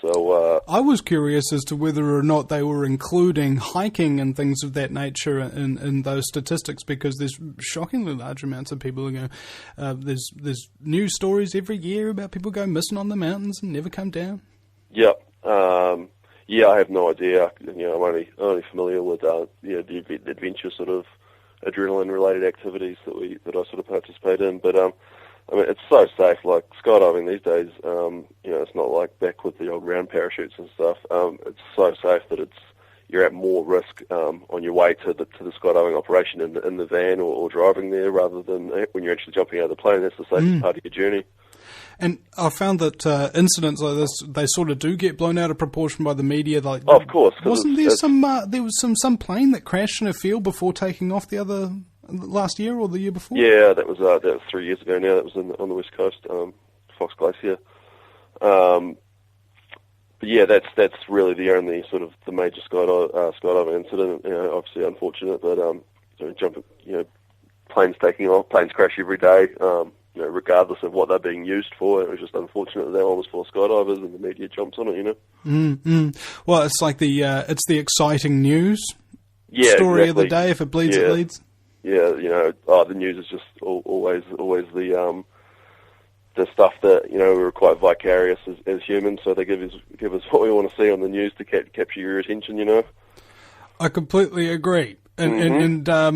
So I was curious as to whether or not they were including hiking and things of that nature in those statistics, because there's shockingly large amounts of people who go. There's news stories every year about people going missing on the mountains and never come down. Yeah. Yeah, I have no idea. I'm only familiar with the adventure sort of adrenaline-related activities that I sort of participate in. But it's so safe. Like skydiving these days, it's not like back with the old round parachutes and stuff. It's so safe that you're at more risk on your way to the skydiving operation in the van or driving there, rather than when you're actually jumping out of the plane. That's the safest part of your journey. And I found that incidents like this, they sort of do get blown out of proportion by the media. Like, of course. Wasn't there some plane that crashed in a field before taking off last year or the year before? Yeah, that was 3 years ago now. That was on the West Coast, Fox Glacier. But yeah, that's really the only sort of the major skydiving incident. Obviously unfortunate, but planes taking off, planes crash every day. Regardless of what they're being used for, it was just unfortunate that that one was for skydivers and the media jumps on it. Mm-hmm. Well, it's like it's the exciting news story of the day. If it bleeds, it leads. Yeah, the news is just always the stuff that we're quite vicarious as humans, so they give us what we want to see on the news to capture your attention. I completely agree. And I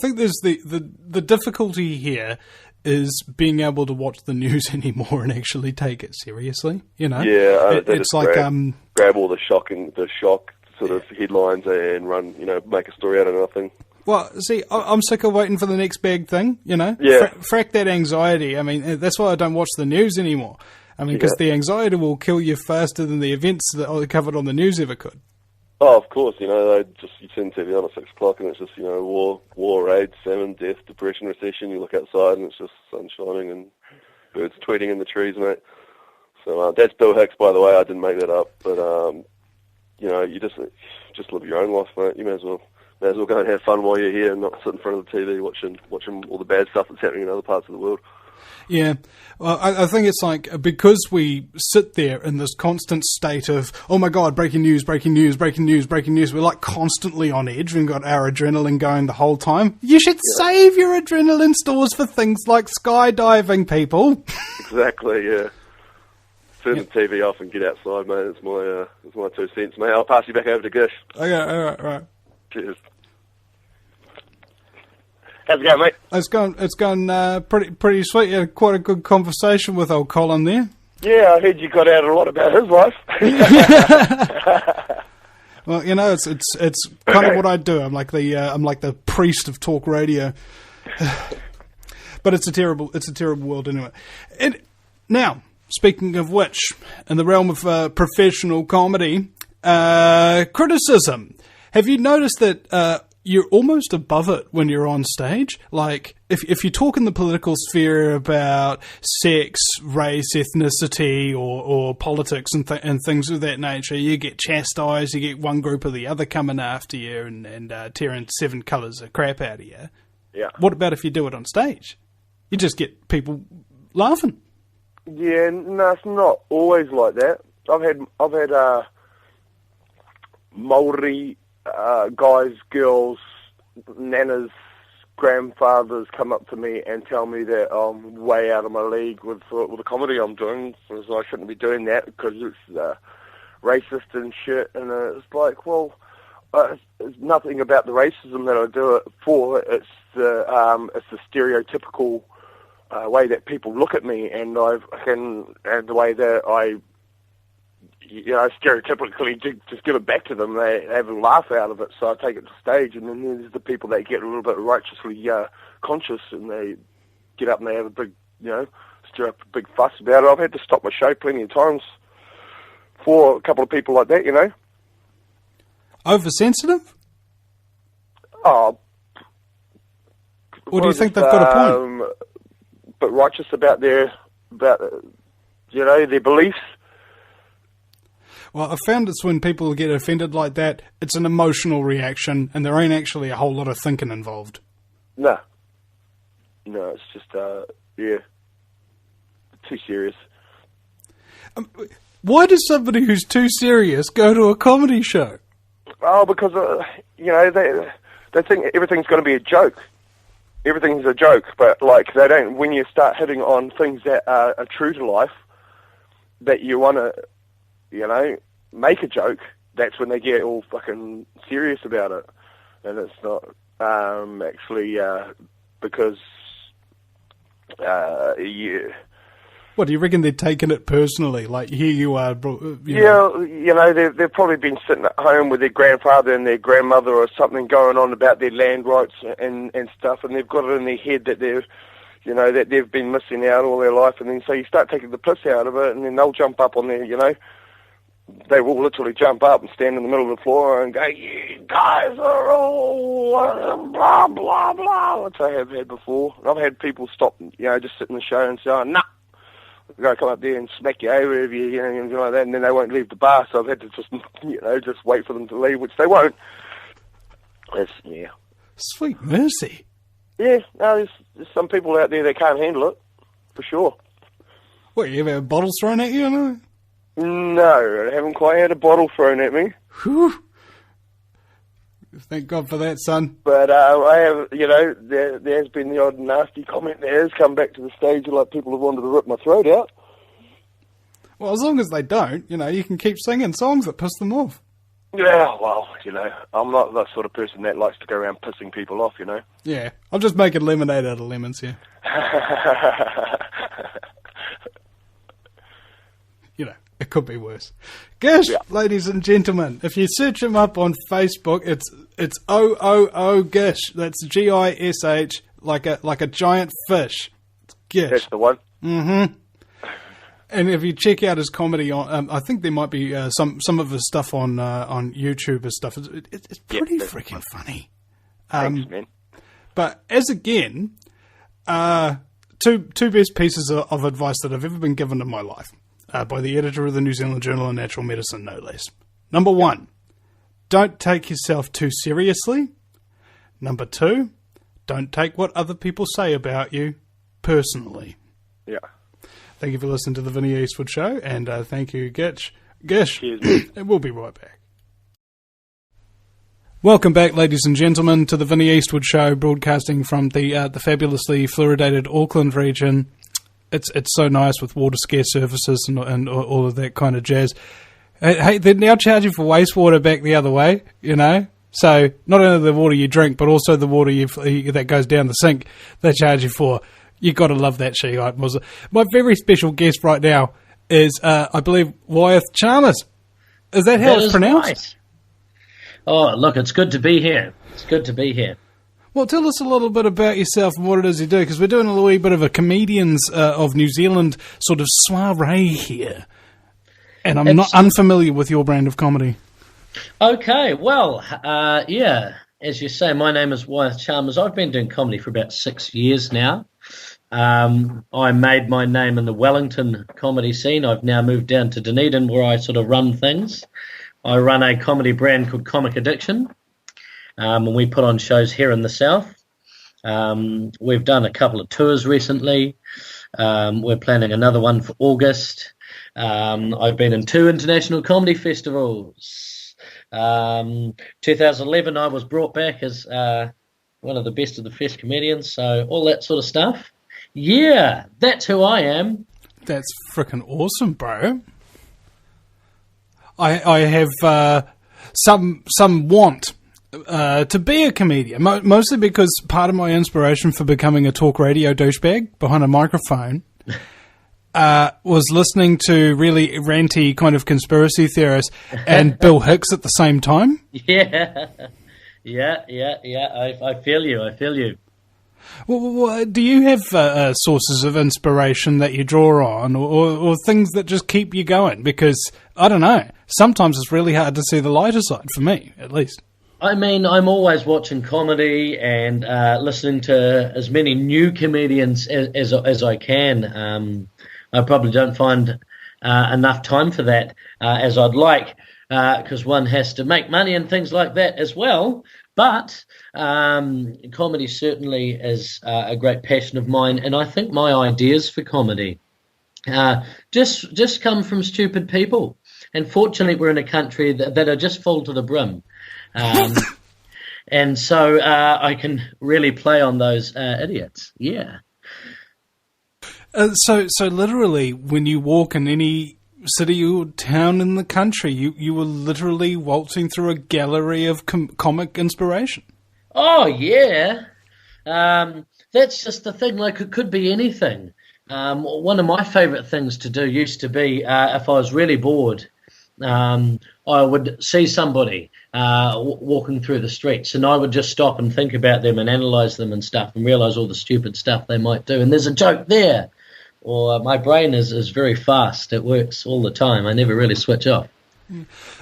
think there's the difficulty here is being able to watch the news anymore and actually take it seriously. You know, it's like grab all the shock sort of headlines and run, make a story out of nothing. Well, see, I'm sick of waiting for the next big thing. You know, frack that anxiety. I mean, that's why I don't watch the news anymore. I mean, because the anxiety will kill you faster than the events that are covered on the news ever could. Oh, of course, you turn TV on at 6 o'clock and it's just, war, AIDS, famine, death, depression, recession. You look outside and it's just sun shining and birds tweeting in the trees, mate. So that's Bill Hicks, by the way. I didn't make that up, but you just live your own life, mate. You may as well go and have fun while you're here and not sit in front of the TV watching all the bad stuff that's happening in other parts of the world. Yeah, well, I think it's like, because we sit there in this constant state of, oh my God, breaking news, breaking news, breaking news, breaking news. We're like constantly on edge. We've got our adrenaline going the whole time. You should save your adrenaline stores for things like skydiving, people. Exactly, yeah. Turn the TV off and get outside, mate. It's my 2 cents, mate. I'll pass you back over to Gish. Okay, all right. Cheers. How's it going, mate? It's going pretty sweet. You had quite a good conversation with old Colin there. Yeah, I heard you got out a lot about his life. Well, it's kind of what I do. I'm like the priest of talk radio. But it's a terrible world anyway. And now, speaking of which, in the realm of professional comedy, criticism. Have you noticed that you're almost above it when you're on stage? Like, if you talk in the political sphere about sex, race, ethnicity, or politics and things of that nature, you get chastised, you get one group or the other coming after you and tearing 7 colours of crap out of you. Yeah. What about if you do it on stage? You just get people laughing. Yeah, no, it's not always like that. I've had Māori guys, girls, nanas, grandfathers come up to me and tell me that I'm way out of my league with the comedy I'm doing, so I shouldn't be doing that because it's racist and shit. And it's like, well, it's nothing about the racism that I do it for. It's the stereotypical way that people look at me, and the way that I stereotypically just give it back to them. They have a laugh out of it, so I take it to stage, and then there's the people that get a little bit righteously conscious, and they get up and they have a big, stir up a big fuss about it. I've had to stop my show plenty of times for a couple of people like that, Oversensitive? Oh. Or do you think they've got a point? But righteous about their beliefs. Well, I found it's when people get offended like that, it's an emotional reaction, and there ain't actually a whole lot of thinking involved. No, it's just, too serious. Why does somebody who's too serious go to a comedy show? Oh, because, they think everything's going to be a joke. Everything's a joke, but, they don't, when you start hitting on things that are true to life, that you want to, make a joke, that's when they get all fucking serious about it. And it's not actually because What, do you reckon they're taking it personally? Like, here you are... they've probably been sitting at home with their grandfather and their grandmother or something going on about their land rights and stuff, and they've got it in their head that that they've been missing out all their life, and then so you start taking the piss out of it, and then they'll jump up on their, they will literally jump up and stand in the middle of the floor and go, "You guys are all blah, blah, blah," which I have had before. And I've had people stop, just sit in the show and say, "Oh, nah, I'm going to come up there and smack you over if you, anything like that," and then they won't leave the bar, so I've had to just, just wait for them to leave, which they won't. Sweet mercy. Yeah, no, there's some people out there that can't handle it, for sure. What, you ever had bottles thrown at you? No, I haven't quite had a bottle thrown at me. Whew. Thank God for that, son. But I have, there has been the odd nasty comment that has come back to the stage, like people have wanted to rip my throat out. Well, as long as they don't, you can keep singing songs that piss them off. Yeah, well, I'm not the sort of person that likes to go around pissing people off, Yeah, I'm just making lemonade out of lemons here. It could be worse. Gish, yeah. Ladies and gentlemen, if you search him up on Facebook, it's OOO Gish. That's Gish, like a giant fish. It's Gish. That's the one. Mm-hmm. And if you check out his comedy on, I think there might be some of his stuff on YouTube and stuff. It's pretty freaking funny. Thanks, man. But as again, two best pieces of advice that I've ever been given in my life. By the editor of the New Zealand Journal of Natural Medicine, no less. Number 1, don't take yourself too seriously. Number 2, don't take what other people say about you personally. Yeah. Thank you for listening to the Vinnie Eastwood Show, and thank you, Gish. Cheers. And we'll be right back. Welcome back, ladies and gentlemen, to the Vinnie Eastwood Show, broadcasting from the fabulously fluoridated Auckland region. It's so nice with water scarce surfaces and all of that kind of jazz. Hey, they're now charging for wastewater back the other way, So not only the water you drink, but also the water that goes down the sink, they charge you for. You got to love that shit. My very special guest right now is, I believe, Wyeth Chalmers. Is that how it's pronounced? Nice. Oh, look, it's good to be here. It's good to be here. Well, tell us a little bit about yourself and what it is you do, because we're doing a little bit of a Comedians of New Zealand sort of soiree here. And I'm not unfamiliar with your brand of comedy. Okay, well, as you say, my name is Wyeth Chalmers. I've been doing comedy for about 6 years now. I made my name in the Wellington comedy scene. I've now moved down to Dunedin, where I sort of run things. I run a comedy brand called Comic Addiction. And we put on shows here in the South. We've done a couple of tours recently. We're planning another one for August. I've been in 2 international comedy festivals. 2011, I was brought back as one of the best of the fest comedians, so all that sort of stuff. Yeah, that's who I am. That's freaking awesome, bro. I have some want to be a comedian, mostly because part of my inspiration for becoming a talk radio douchebag behind a microphone was listening to really ranty kind of conspiracy theorists and Bill Hicks at the same time. Yeah. I feel you. Well, do you have sources of inspiration that you draw on or things that just keep you going? Because, I don't know, sometimes it's really hard to see the lighter side, for me, at least. I mean, I'm always watching comedy and listening to as many new comedians as I can. I probably don't find enough time for that as I'd like, because one has to make money and things like that as well. But comedy certainly is a great passion of mine, and I think my ideas for comedy just come from stupid people. And fortunately, we're in a country that are just full to the brim. And so I can really play on those idiots. Yeah. So literally, when you walk in any city or town in the country, you were literally waltzing through a gallery of comic inspiration. Oh, yeah. That's just the thing. Like, it could be anything. One of my favourite things to do used to be, if I was really bored, I would see somebody walking through the streets, and I would just stop and think about them and analyse them and stuff and realise all the stupid stuff they might do. And there's a joke there. Or my brain is very fast. It works all the time. I never really switch off.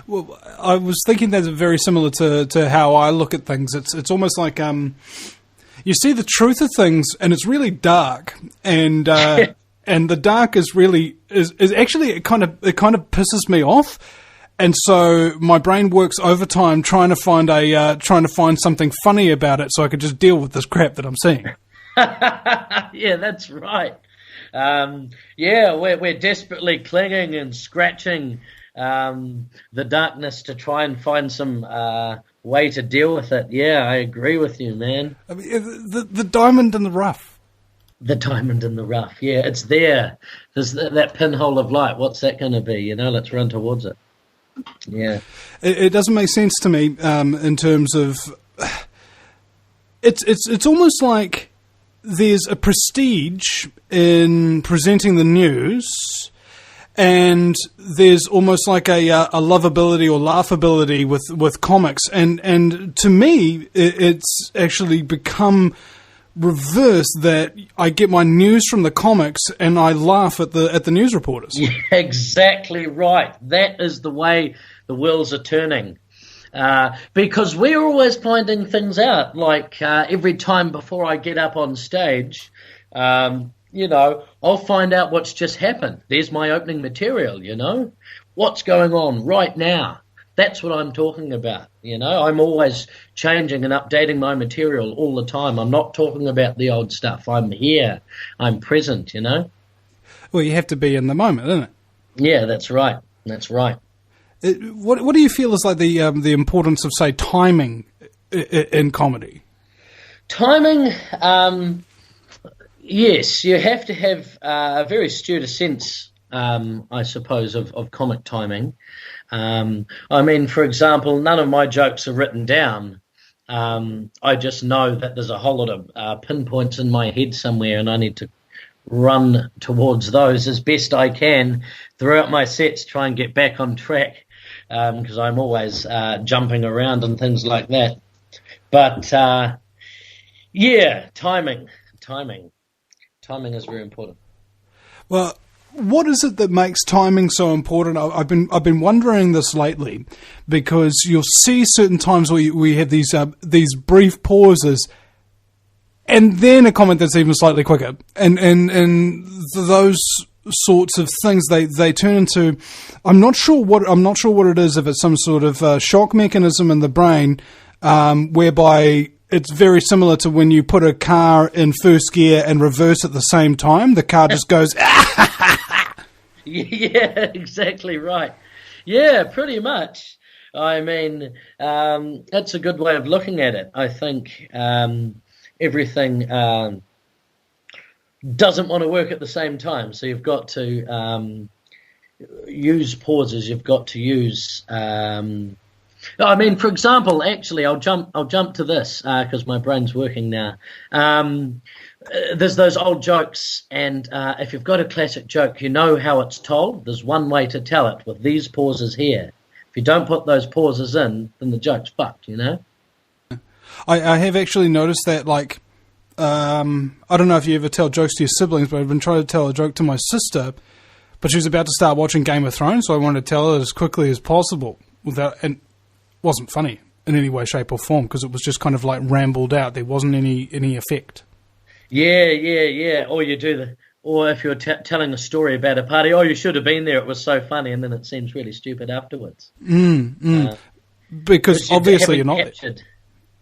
Well, I was thinking that's very similar to how I look at things. It's almost like you see the truth of things, and it's really dark, and and the dark is really is actually it kind of pisses me off, and so my brain works overtime trying to find something funny about it, so I could just deal with this crap that I'm seeing. Yeah, that's right. We're desperately clinging and scratching the darkness to try and find some way to deal with it. Yeah, I agree with you, man. I mean, the diamond in the rough. The diamond in the rough, yeah, it's there. There's that pinhole of light. What's that going to be? Let's run towards it. Yeah. It doesn't make sense to me in terms of it's almost like there's a prestige in presenting the news, and there's almost like a lovability or laughability with comics, and to me it's actually become reverse, that I get my news from the comics and I laugh at the news reporters. Yeah, exactly right. That is the way the wheels are turning. Because we're always finding things out, like every time before I get up on stage, I'll find out what's just happened. There's my opening material, what's going on right now. That's what I'm talking about, I'm always changing and updating my material all the time. I'm not talking about the old stuff. I'm here. I'm present, Well, you have to be in the moment, isn't it? Yeah, that's right. That's right. What do you feel is like the importance of, say, timing in comedy? Timing, yes, you have to have a very astute sense, I suppose, of comic timing. For example, none of my jokes are written down. I just know that there's a whole lot of pinpoints in my head somewhere, and I need to run towards those as best I can throughout my sets, try and get back on track. Because I'm always jumping around and things like that. But, timing. Timing is very important. Well, what is it that makes timing so important? I've been wondering this lately, because you'll see certain times where we have these brief pauses, and then a comment that's even slightly quicker, and those sorts of things they turn into. I'm not sure what it is. If it's some sort of shock mechanism in the brain, whereby it's very similar to when you put a car in first gear and reverse at the same time. The car just goes. Yeah, exactly right. Yeah, pretty much. That's a good way of looking at it. I think everything doesn't want to work at the same time, so you've got to use pauses. You've got to use. For example, actually, I'll jump to this because my brain's working now. There's those old jokes, and if you've got a classic joke, you know how it's told. There's one way to tell it, with these pauses here. If you don't put those pauses in, then the joke's fucked. I have actually noticed that, like. I don't know if you ever tell jokes to your siblings, but I've been trying to tell a joke to my sister, but she was about to start watching Game of Thrones, so I wanted to tell her as quickly as possible, and it wasn't funny in any way, shape, or form, because it was just kind of like rambled out. There wasn't any effect. Yeah. Or if you're telling a story about a party, you should have been there, it was so funny, and then it seems really stupid afterwards. Because obviously you're not captured.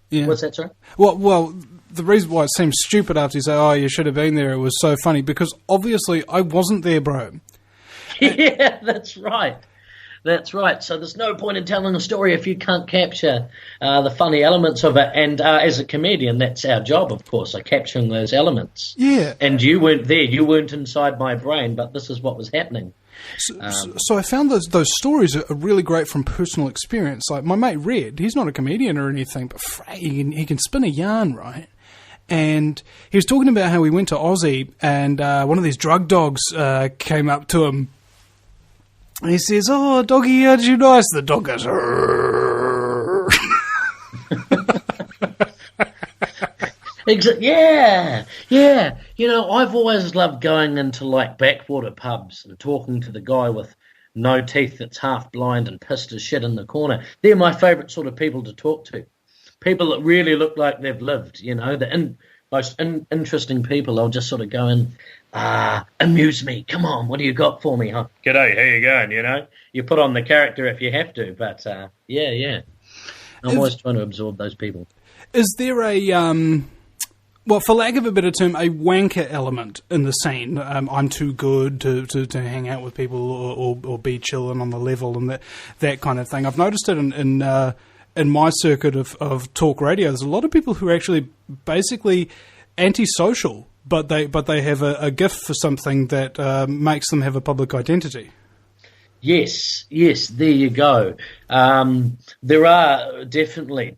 Yeah. What's that, sorry? Well, the reason why it seems stupid after you say, you should have been there, it was so funny, because obviously I wasn't there, bro. Yeah, that's right. That's right. So there's no point in telling a story if you can't capture the funny elements of it. And as a comedian, that's our job, of course, capturing those elements. Yeah. And you weren't there. You weren't inside my brain, but this is what was happening. So I found those stories are really great from personal experience. Like my mate Red, he's not a comedian or anything, but he can spin a yarn, right? And he was talking about how he went to Aussie, and one of these drug dogs came up to him. And he says, "Oh, doggy, how did you nice?" The dog goes, Yeah. I've always loved going into backwater pubs and talking to the guy with no teeth that's half blind and pissed as shit in the corner. They're my favourite sort of people to talk to. People that really look like they've lived, the most interesting people. I'll just sort of go in, amuse me. Come on, what do you got for me? Huh? G'day, how you going? You put on the character if you have to, but yeah. I'm always trying to absorb those people. Is there a, for lack of a better term, a wanker element in the scene? I'm too good to hang out with people or be chilling on the level and that kind of thing. I've noticed it in my circuit of talk radio. There's a lot of people who are actually basically antisocial, but they have a gift for something that makes them have a public identity. Yes, there you go. There are definitely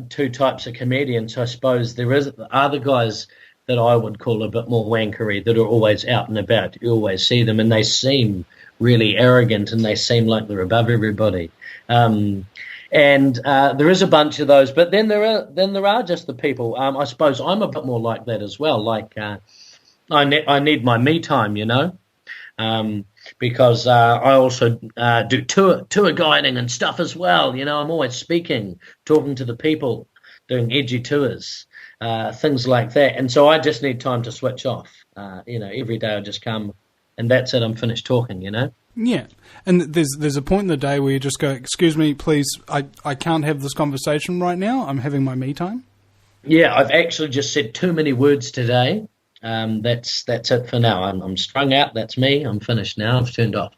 two types of comedians. I suppose there are the guys that I would call a bit more wankery, that are always out and about. You always see them, and they seem really arrogant, and they seem like they're above everybody. And there is a bunch of those, but then there are just the people. I suppose I'm a bit more like that as well. Like I need my me time, you know, because I also do tour guiding and stuff as well. You know, I'm always speaking, talking to the people, doing edgy tours. Things like that, and so I just need time to switch off. You know, every day I just come, and that's it. I'm finished talking. You know. Yeah, and there's a point in the day where you just go, "Excuse me, please, I can't have this conversation right now. I'm having my me time." Yeah, I've actually just said too many words today. That's it for now. I'm strung out. That's me. I'm finished now. I've turned off.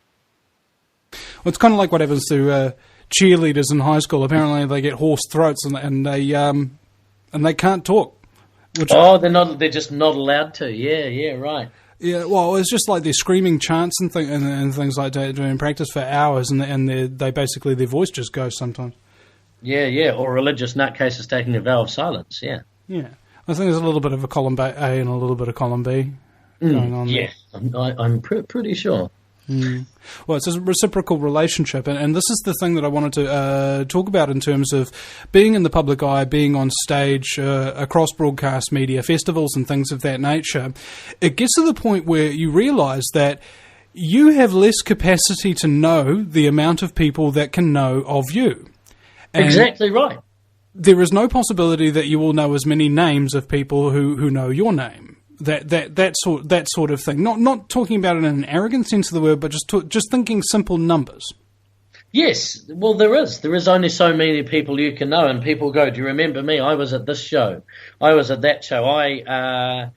Well, it's kind of like what happens to cheerleaders in high school. Apparently, they get hoarse throats and they can't talk. They're just not allowed to. Yeah, right. Yeah, well, it's just like they're screaming chants and things like that during practice for hours, and they basically, their voice just goes sometimes. Yeah, or religious nutcases taking a vow of silence, yeah. Yeah, I think there's a little bit of a column A and a little bit of column B going on there. Yeah, I'm pretty sure. Well, it's a reciprocal relationship, and this is the thing that I wanted to talk about in terms of being in the public eye, being on stage, across broadcast media, festivals and things of that nature. It gets to the point where you realise that you have less capacity to know the amount of people that can know of you. And exactly right. There is no possibility that you will know as many names of people who know your name. That sort of thing. Not talking about it in an arrogant sense of the word, but just thinking simple numbers. Yes, well, there is only so many people you can know, and people go, "Do you remember me? I was at this show. I was at that show. I,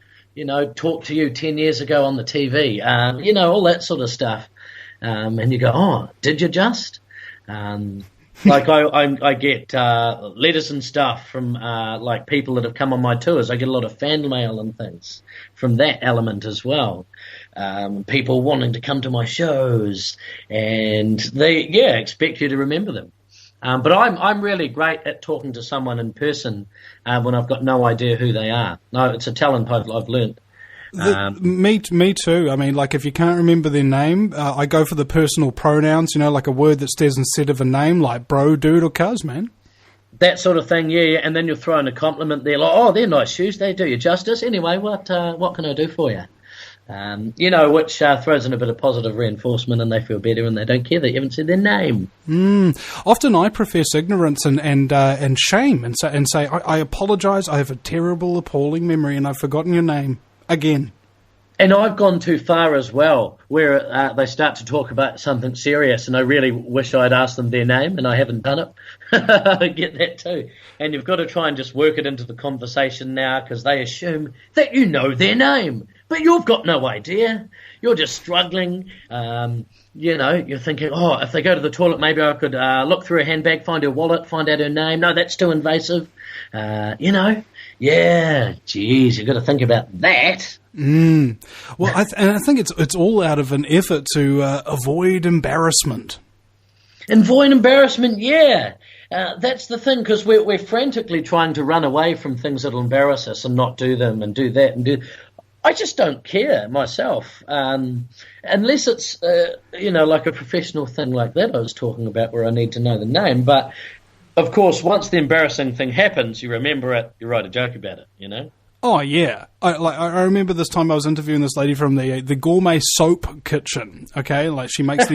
talked to you 10 years ago on the TV. All that sort of stuff." And you go, "Oh, did you just?" Like I get letters and stuff from like people that have come on my tours. I get a lot of fan mail and things from that element as well. People wanting to come to my shows, and they expect you to remember them. But I'm really great at talking to someone in person when I've got no idea who they are. No, it's a talent I've learnt. Me too. I mean, like if you can't remember their name, I go for the personal pronouns, like a word that stays instead of a name, like bro, dude, or cuz, man. That sort of thing, yeah. And then you'll throw in a compliment there, like, "Oh, they're nice shoes, they do you justice. Anyway, what can I do for you?" Which throws in a bit of positive reinforcement, and they feel better, and they don't care that you haven't said their name. Often I profess ignorance and shame, and say I apologise. I have a terrible, appalling memory, and I've forgotten your name. Again. And I've gone too far as well, where they start to talk about something serious, and I really wish I'd asked them their name, and I haven't done it. I get that too. And you've got to try and just work it into the conversation now, because they assume that you know their name, but you've got no idea. You're just struggling. You're thinking, "Oh, if they go to the toilet, maybe I could look through her handbag, find her wallet, find out her name. No, that's too invasive." Yeah, geez, you've got to think about that. Well, I think it's all out of an effort to avoid embarrassment. Avoid embarrassment, yeah. That's the thing, because we're frantically trying to run away from things that'll embarrass us and not do them and do that and do. I just don't care myself, unless it's like a professional thing like that I was talking about, where I need to know the name, but. Of course, once the embarrassing thing happens, you remember it, you write a joke about it, Oh, yeah. I remember this time I was interviewing this lady from the gourmet soap kitchen, okay? Like, she makes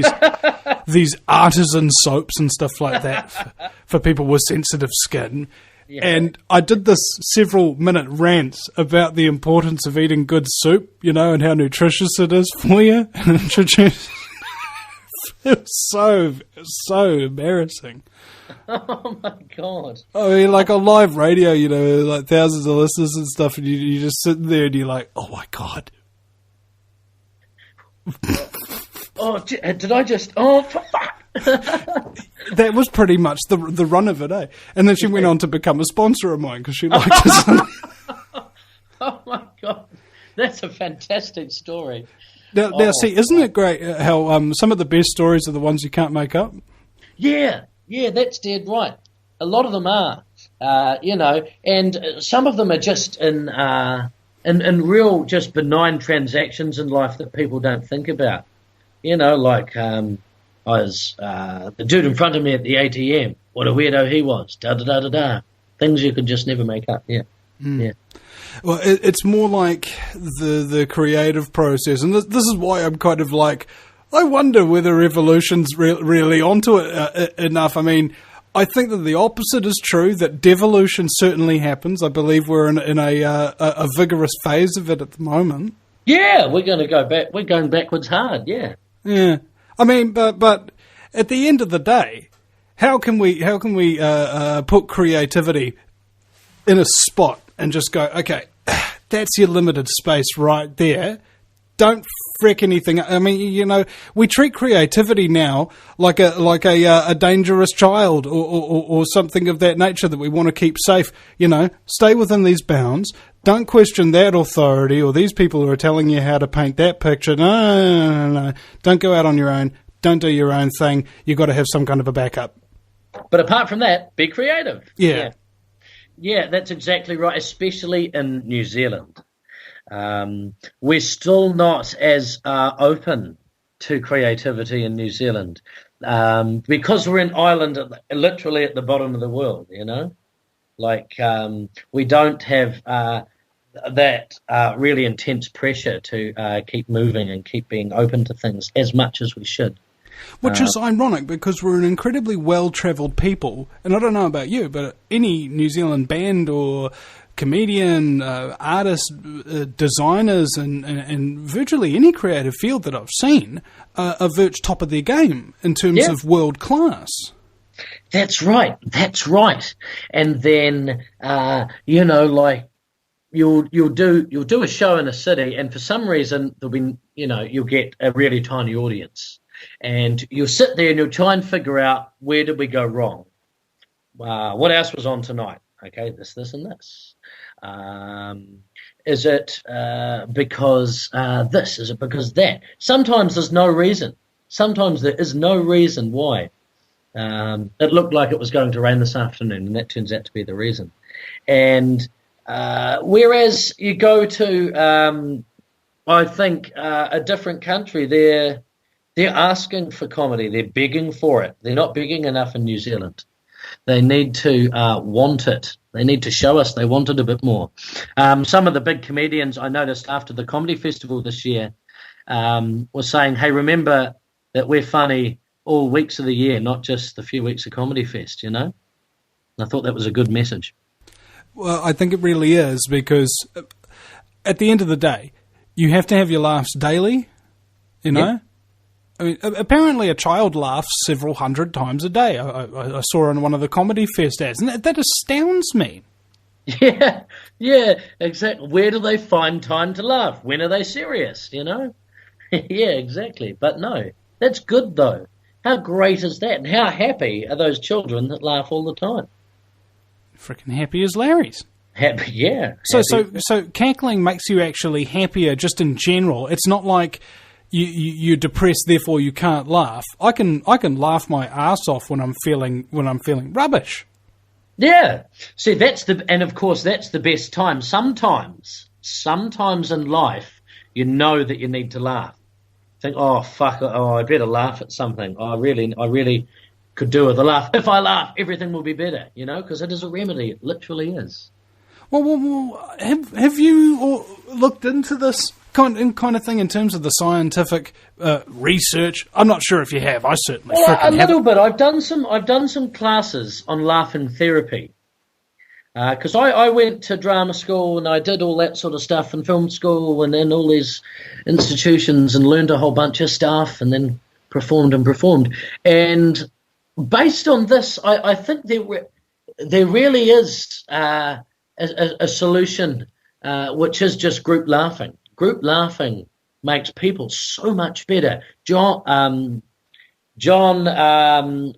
these artisan soaps and stuff like that for people with sensitive skin. Yeah. And I did this several-minute rant about the importance of eating good soup, and how nutritious it is for you. And introduced... It was so embarrassing. Oh my God. I mean, like on live radio, like thousands of listeners and stuff, and you just sitting there and you're like, "Oh my God." Did I just... Oh, for fuck. That was pretty much the run of it, eh? And then she went on to become a sponsor of mine because she liked it. Oh my God. That's a fantastic story. Now, see, isn't it great how some of the best stories are the ones you can't make up? Yeah, that's dead right. A lot of them are, and some of them are just in real, just benign transactions in life that people don't think about. Like I was the dude in front of me at the ATM. What a weirdo he was. Da da da da da. Things you could just never make up. Yeah, yeah. Well, it's more like the creative process, and this is why I'm kind of like, I wonder whether evolution's really onto it enough. I mean, I think that the opposite is true, that devolution certainly happens. I believe we're in a vigorous phase of it at the moment. Yeah, we're going to go back. We're going backwards hard, yeah. Yeah. I mean, but at the end of the day, how can we put creativity in a spot and just go, okay, that's your limited space right there. Don't frick anything. I mean, we treat creativity now like a dangerous child or something of that nature that we want to keep safe. Stay within these bounds. Don't question that authority or these people who are telling you how to paint that picture. No. Don't go out on your own. Don't do your own thing. You've got to have some kind of a backup. But apart from that, be creative. Yeah. Yeah, that's exactly right, especially in New Zealand. We're still not as open to creativity in New Zealand because we're an island literally at the bottom of the world, Like we don't have that really intense pressure to keep moving and keep being open to things as much as we should. Which is ironic because we're an incredibly well-travelled people. And I don't know about you, but any New Zealand band or comedian, artist, designers, and virtually any creative field that I've seen are virtually top of their game in terms of world class. That's right. And then, like you'll do a show in a city, and for some reason there'll be, you'll get a really tiny audience. And you'll sit there and you'll try and figure out, where did we go wrong? What else was on tonight? Okay, this, and this. Is it because this? Is it because that? Sometimes there's no reason. Sometimes there is no reason why. It looked like it was going to rain this afternoon, and that turns out to be the reason. And whereas you go to, I think, a different country, they're asking for comedy. They're begging for it. They're not begging enough in New Zealand. They need to want it. They need to show us they want it a bit more. Some of the big comedians I noticed after the comedy festival this year were saying, hey, remember that we're funny all weeks of the year, not just the few weeks of Comedy Fest, And I thought that was a good message. Well, I think it really is, because at the end of the day, you have to have your laughs daily, Yep. I mean, apparently a child laughs several hundred times a day. I saw on one of the Comedy Fest ads, and that astounds me. Yeah, exactly. Where do they find time to laugh? When are they serious, Yeah, exactly. But no, that's good, though. How great is that? And how happy are those children that laugh all the time? Freaking happy as Larry's. Happy, yeah. So cackling makes you actually happier just in general. It's not like you're depressed, therefore you can't laugh. I can laugh my ass off when I'm feeling rubbish. Yeah. See, and of course that's the best time. Sometimes in life, you know that you need to laugh. Think, oh fuck, I better laugh at something. I really could do with a laugh. If I laugh, everything will be better. Because it is a remedy. It literally is. Well, have you looked into this kind of thing in terms of the scientific research? I'm not sure if you have. I certainly a little bit. I've done some classes on laughing therapy because I went to drama school and I did all that sort of stuff in film school and then all these institutions and learned a whole bunch of stuff and then performed. And based on this, I think there really is a solution, which is just group laughing. Group laughing makes people so much better. John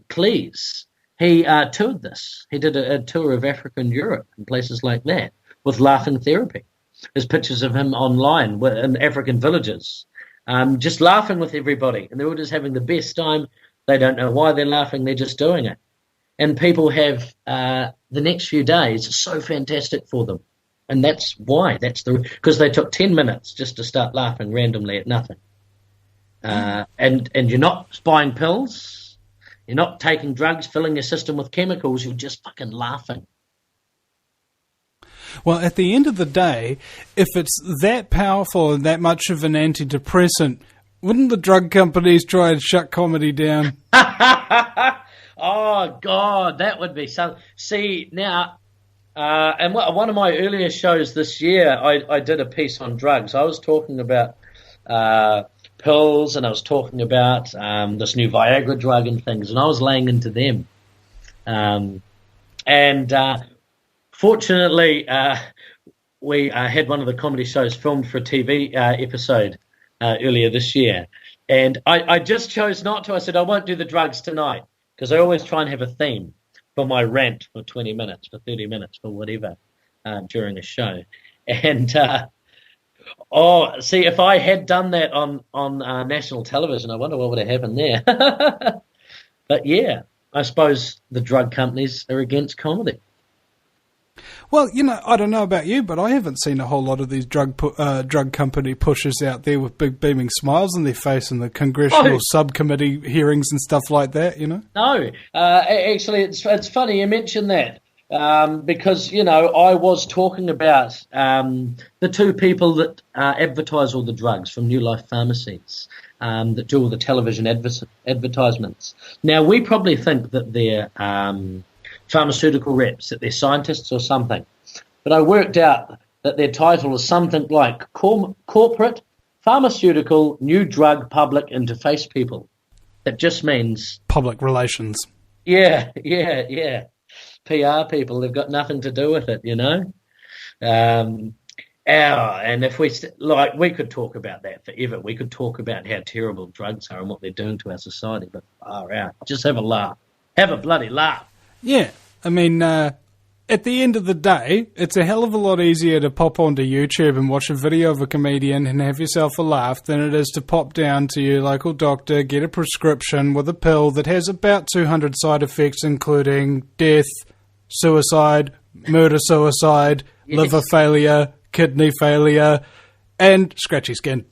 Cleese, he toured this. He did a tour of Africa and Europe and places like that with laughing therapy. There's pictures of him online in African villages just laughing with everybody, and they're all just having the best time. They don't know why they're laughing; they're just doing it. And people have the next few days are so fantastic for them, and that's why. Because they took 10 minutes just to start laughing randomly at nothing. And you're not buying pills, you're not taking drugs, filling your system with chemicals. You're just fucking laughing. Well, at the end of the day, if it's that powerful and that much of an antidepressant, wouldn't the drug companies try and shut comedy down? Oh, God, that would be something. See, now, and one of my earlier shows this year, I did a piece on drugs. I was talking about pills, and I was talking about this new Viagra drug and things, and I was laying into them. Fortunately, we had one of the comedy shows filmed for a TV episode earlier this year, and I just chose not to. I said, I won't do the drugs tonight, because I always try and have a theme for my rant for 20 minutes, for 30 minutes, for whatever, during a show. And, see, if I had done that on national television, I wonder what would have happened there. But, yeah, I suppose the drug companies are against comedy. Well, I don't know about you, but I haven't seen a whole lot of these drug company pushes out there with big beaming smiles on their face in the congressional subcommittee hearings and stuff like that, No, actually, it's funny you mention that, because, I was talking about the two people that advertise all the drugs from New Life Pharmacies, that do all the television advertisements. Now, we probably think that they're pharmaceutical reps, that they're scientists or something. But I worked out that their title is something like Corporate Pharmaceutical New Drug Public Interface People. That just means... public relations. Yeah. PR people, they've got nothing to do with it, And if we could talk about that forever. We could talk about how terrible drugs are and what they're doing to our society, but far out. Just have a laugh. Have a bloody laugh. Yeah, I mean, at the end of the day, it's a hell of a lot easier to pop onto YouTube and watch a video of a comedian and have yourself a laugh than it is to pop down to your local doctor, get a prescription with a pill that has about 200 side effects, including death, suicide, murder-suicide, liver failure, kidney failure, and scratchy skin.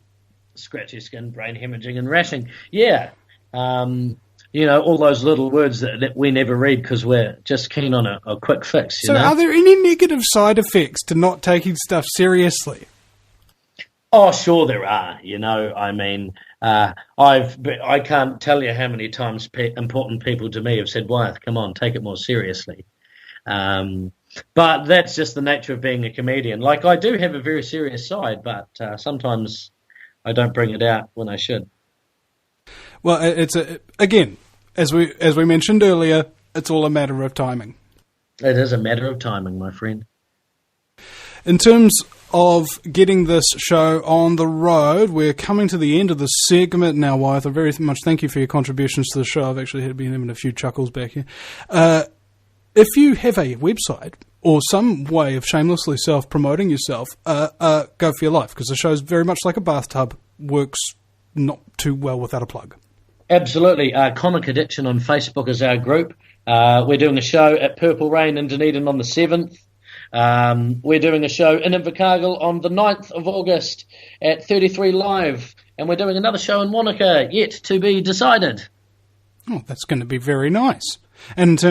Scratchy skin, brain hemorrhaging, and rashing. Yeah. All those little words that we never read because we're just keen on a quick fix. So are there any negative side effects to not taking stuff seriously? Oh, sure there are. I mean, I can't tell you how many times important people to me have said, Wyeth, come on, take it more seriously. But that's just the nature of being a comedian. Like, I do have a very serious side, but sometimes I don't bring it out when I should. Well, again, as we mentioned earlier, it's all a matter of timing. It is a matter of timing, my friend. In terms of getting this show on the road, we're coming to the end of the segment now, Wyeth. I very much thank you for your contributions to the show. I've actually been having a few chuckles back here. If you have a website or some way of shamelessly self-promoting yourself, go for your life, because the show's very much like a bathtub, works not too well without a plug. Absolutely. Comic Addiction on Facebook is our group. We're doing a show at Purple Rain in Dunedin on the 7th. We're doing a show in Invercargill on the 9th of August at 33 Live. And we're doing another show in Wanaka, yet to be decided. Oh, that's going to be very nice. And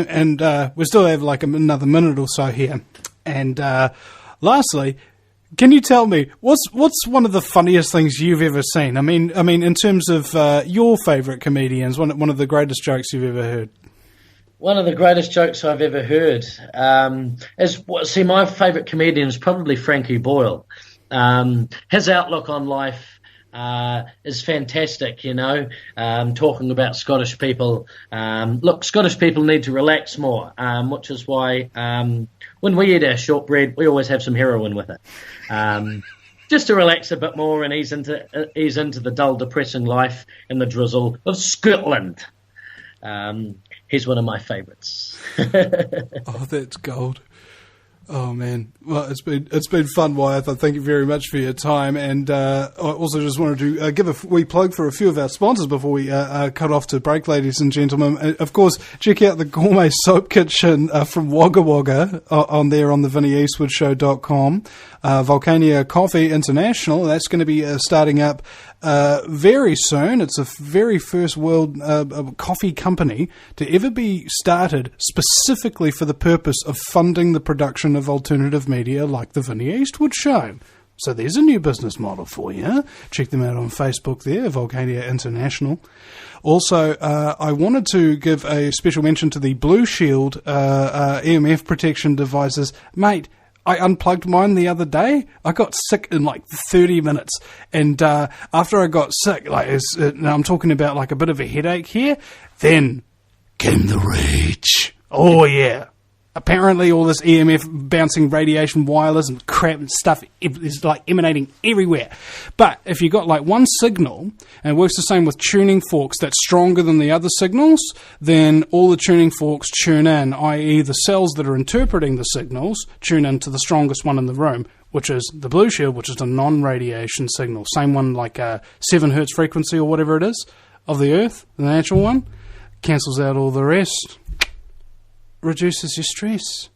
we still have like another minute or so here. And lastly, can you tell me what's one of the funniest things you've ever seen? I mean, in terms of your favourite comedians, one of the greatest jokes you've ever heard. One of the greatest jokes I've ever heard is my favourite comedian is probably Frankie Boyle. His outlook on life is fantastic, talking about Scottish people. Look, Scottish people need to relax more, which is why when we eat our shortbread, we always have some heroin with it. Just to relax a bit more and ease into the dull, depressing life and the drizzle of Scotland. He's one of my favourites. Oh, that's gold. Oh man, well it's been fun, Wyeth. I thank you very much for your time, and I also just wanted to give a wee plug for a few of our sponsors before we cut off to break, ladies and gentlemen. Of course, check out the Gourmet Soap Kitchen from Wagga Wagga on there on the VinnieEastwoodShow.com. Volcania Coffee International, that's going to be starting up very soon. It's the very first world coffee company to ever be started specifically for the purpose of funding the production of alternative media like the Vinnie Eastwood Show. So there's a new business model for you. Check them out on Facebook there, Volcania International. Also, I wanted to give a special mention to the Blue Shield EMF protection devices. Mate, I unplugged mine the other day. I got sick in like 30 minutes. And after I got sick, I'm talking about like a bit of a headache here, then came the rage. Oh, yeah. Apparently all this EMF bouncing radiation wireless and crap and stuff is like emanating everywhere. But if you got like one signal, and it works the same with tuning forks that's stronger than the other signals, then all the tuning forks tune in, i.e. the cells that are interpreting the signals tune into the strongest one in the room, which is the Blue Shield, which is a non-radiation signal. Same one like 7 hertz frequency or whatever it is of the Earth, the natural one. Cancels out all the rest. Reduces your stress.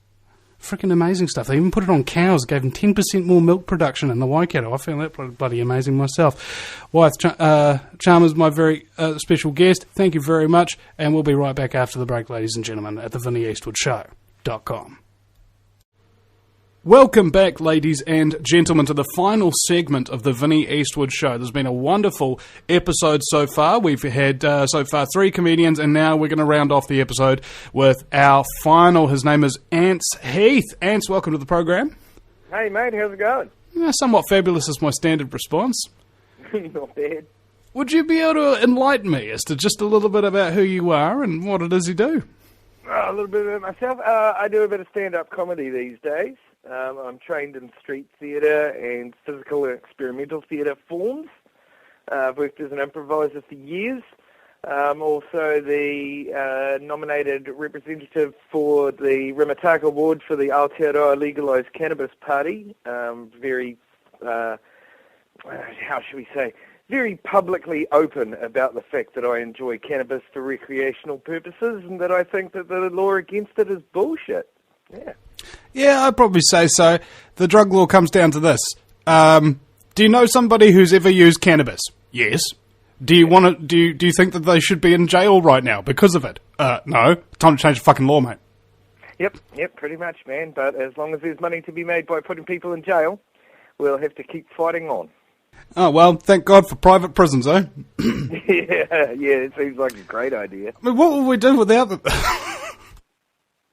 Freaking amazing stuff. They even put it on cows, gave them 10% more milk production in the Waikato. I found that bloody amazing myself. Wyeth Chalmers, my very special guest. Thank you very much, and we'll be right back after the break, ladies and gentlemen, at the VinnieEastwoodShow.com. Welcome back, ladies and gentlemen, to the final segment of the Vinnie Eastwood Show. There's been a wonderful episode so far. We've had so far 3 comedians, and now we're going to round off the episode with our final. His name is Ants Heath. Ants, welcome to the program. Hey, mate, how's it going? Somewhat fabulous is my standard response. Not bad. Would you be able to enlighten me as to just a little bit about who you are and what it is you do? A little bit about myself. I do a bit of stand-up comedy these days. I'm trained in street theatre and physical and experimental theatre forms. I've worked as an improviser for years. I'm also the nominated representative for the Rimataka Award for the Aotearoa Legalised Cannabis Party. Very, how should we say, very publicly open about the fact that I enjoy cannabis for recreational purposes and that I think that the law against it is bullshit. Yeah. Yeah, I'd probably say so. The drug law comes down to this. Do you know somebody who's ever used cannabis? Yes. Do you want to? Do you think that they should be in jail right now because of it? No. Time to change the fucking law, mate. Yep, pretty much, man. But as long as there's money to be made by putting people in jail, we'll have to keep fighting on. Oh, well, thank God for private prisons, eh? yeah, it seems like a great idea. I mean, what would we do without them?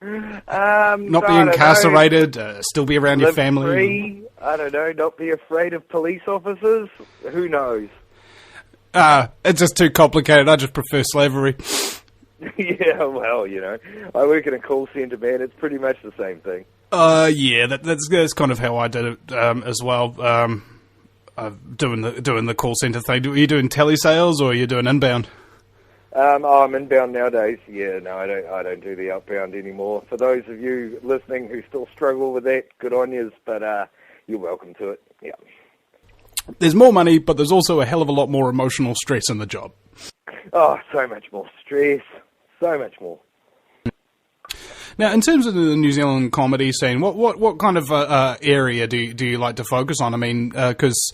Not be incarcerated, still be around your family. Free, I don't know, not be afraid of police officers. Who knows? It's just too complicated. I just prefer slavery. Yeah, well, I work in a call centre, man. It's pretty much the same thing. Yeah, that's kind of how I did it as well. Doing the call centre thing. Are you doing telesales or are you doing inbound? I'm inbound nowadays. Yeah, no, I don't do the outbound anymore. For those of you listening who still struggle with that, good on yous, but you're welcome to it. Yeah. There's more money, but there's also a hell of a lot more emotional stress in the job. Oh, so much more stress. So much more. Now, in terms of the New Zealand comedy scene, what kind of area do you like to focus on? I mean, because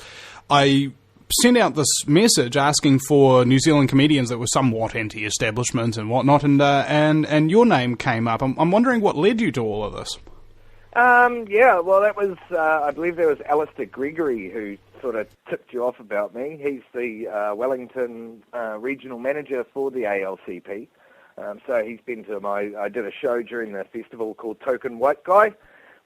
I sent out this message asking for New Zealand comedians that were somewhat anti-establishment and whatnot, and your name came up. I'm wondering what led you to all of this. Yeah, well, that was, I believe there was Alistair Gregory who sort of tipped you off about me. He's the Wellington regional manager for the ALCP. So he's been to I did a show during the festival called Token White Guy,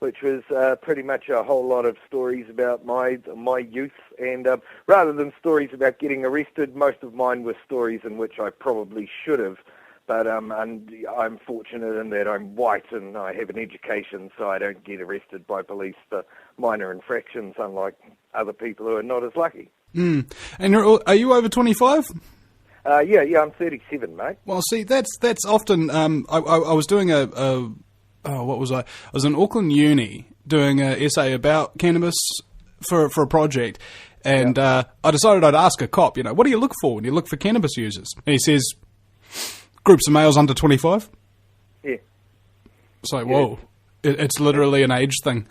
which was pretty much a whole lot of stories about my youth. And rather than stories about getting arrested, most of mine were stories in which I probably should have. But and I'm fortunate in that I'm white and I have an education, so I don't get arrested by police for minor infractions, unlike other people who are not as lucky. And are you over 25? Yeah, I'm 37, mate. Well, see, that's often. I was doing a what was I? I was in Auckland Uni doing an essay about cannabis for a project, and I decided I'd ask a cop, what do you look for when you look for cannabis users? And he says, groups of males under 25. Yeah. It's like, whoa, it's literally an age thing.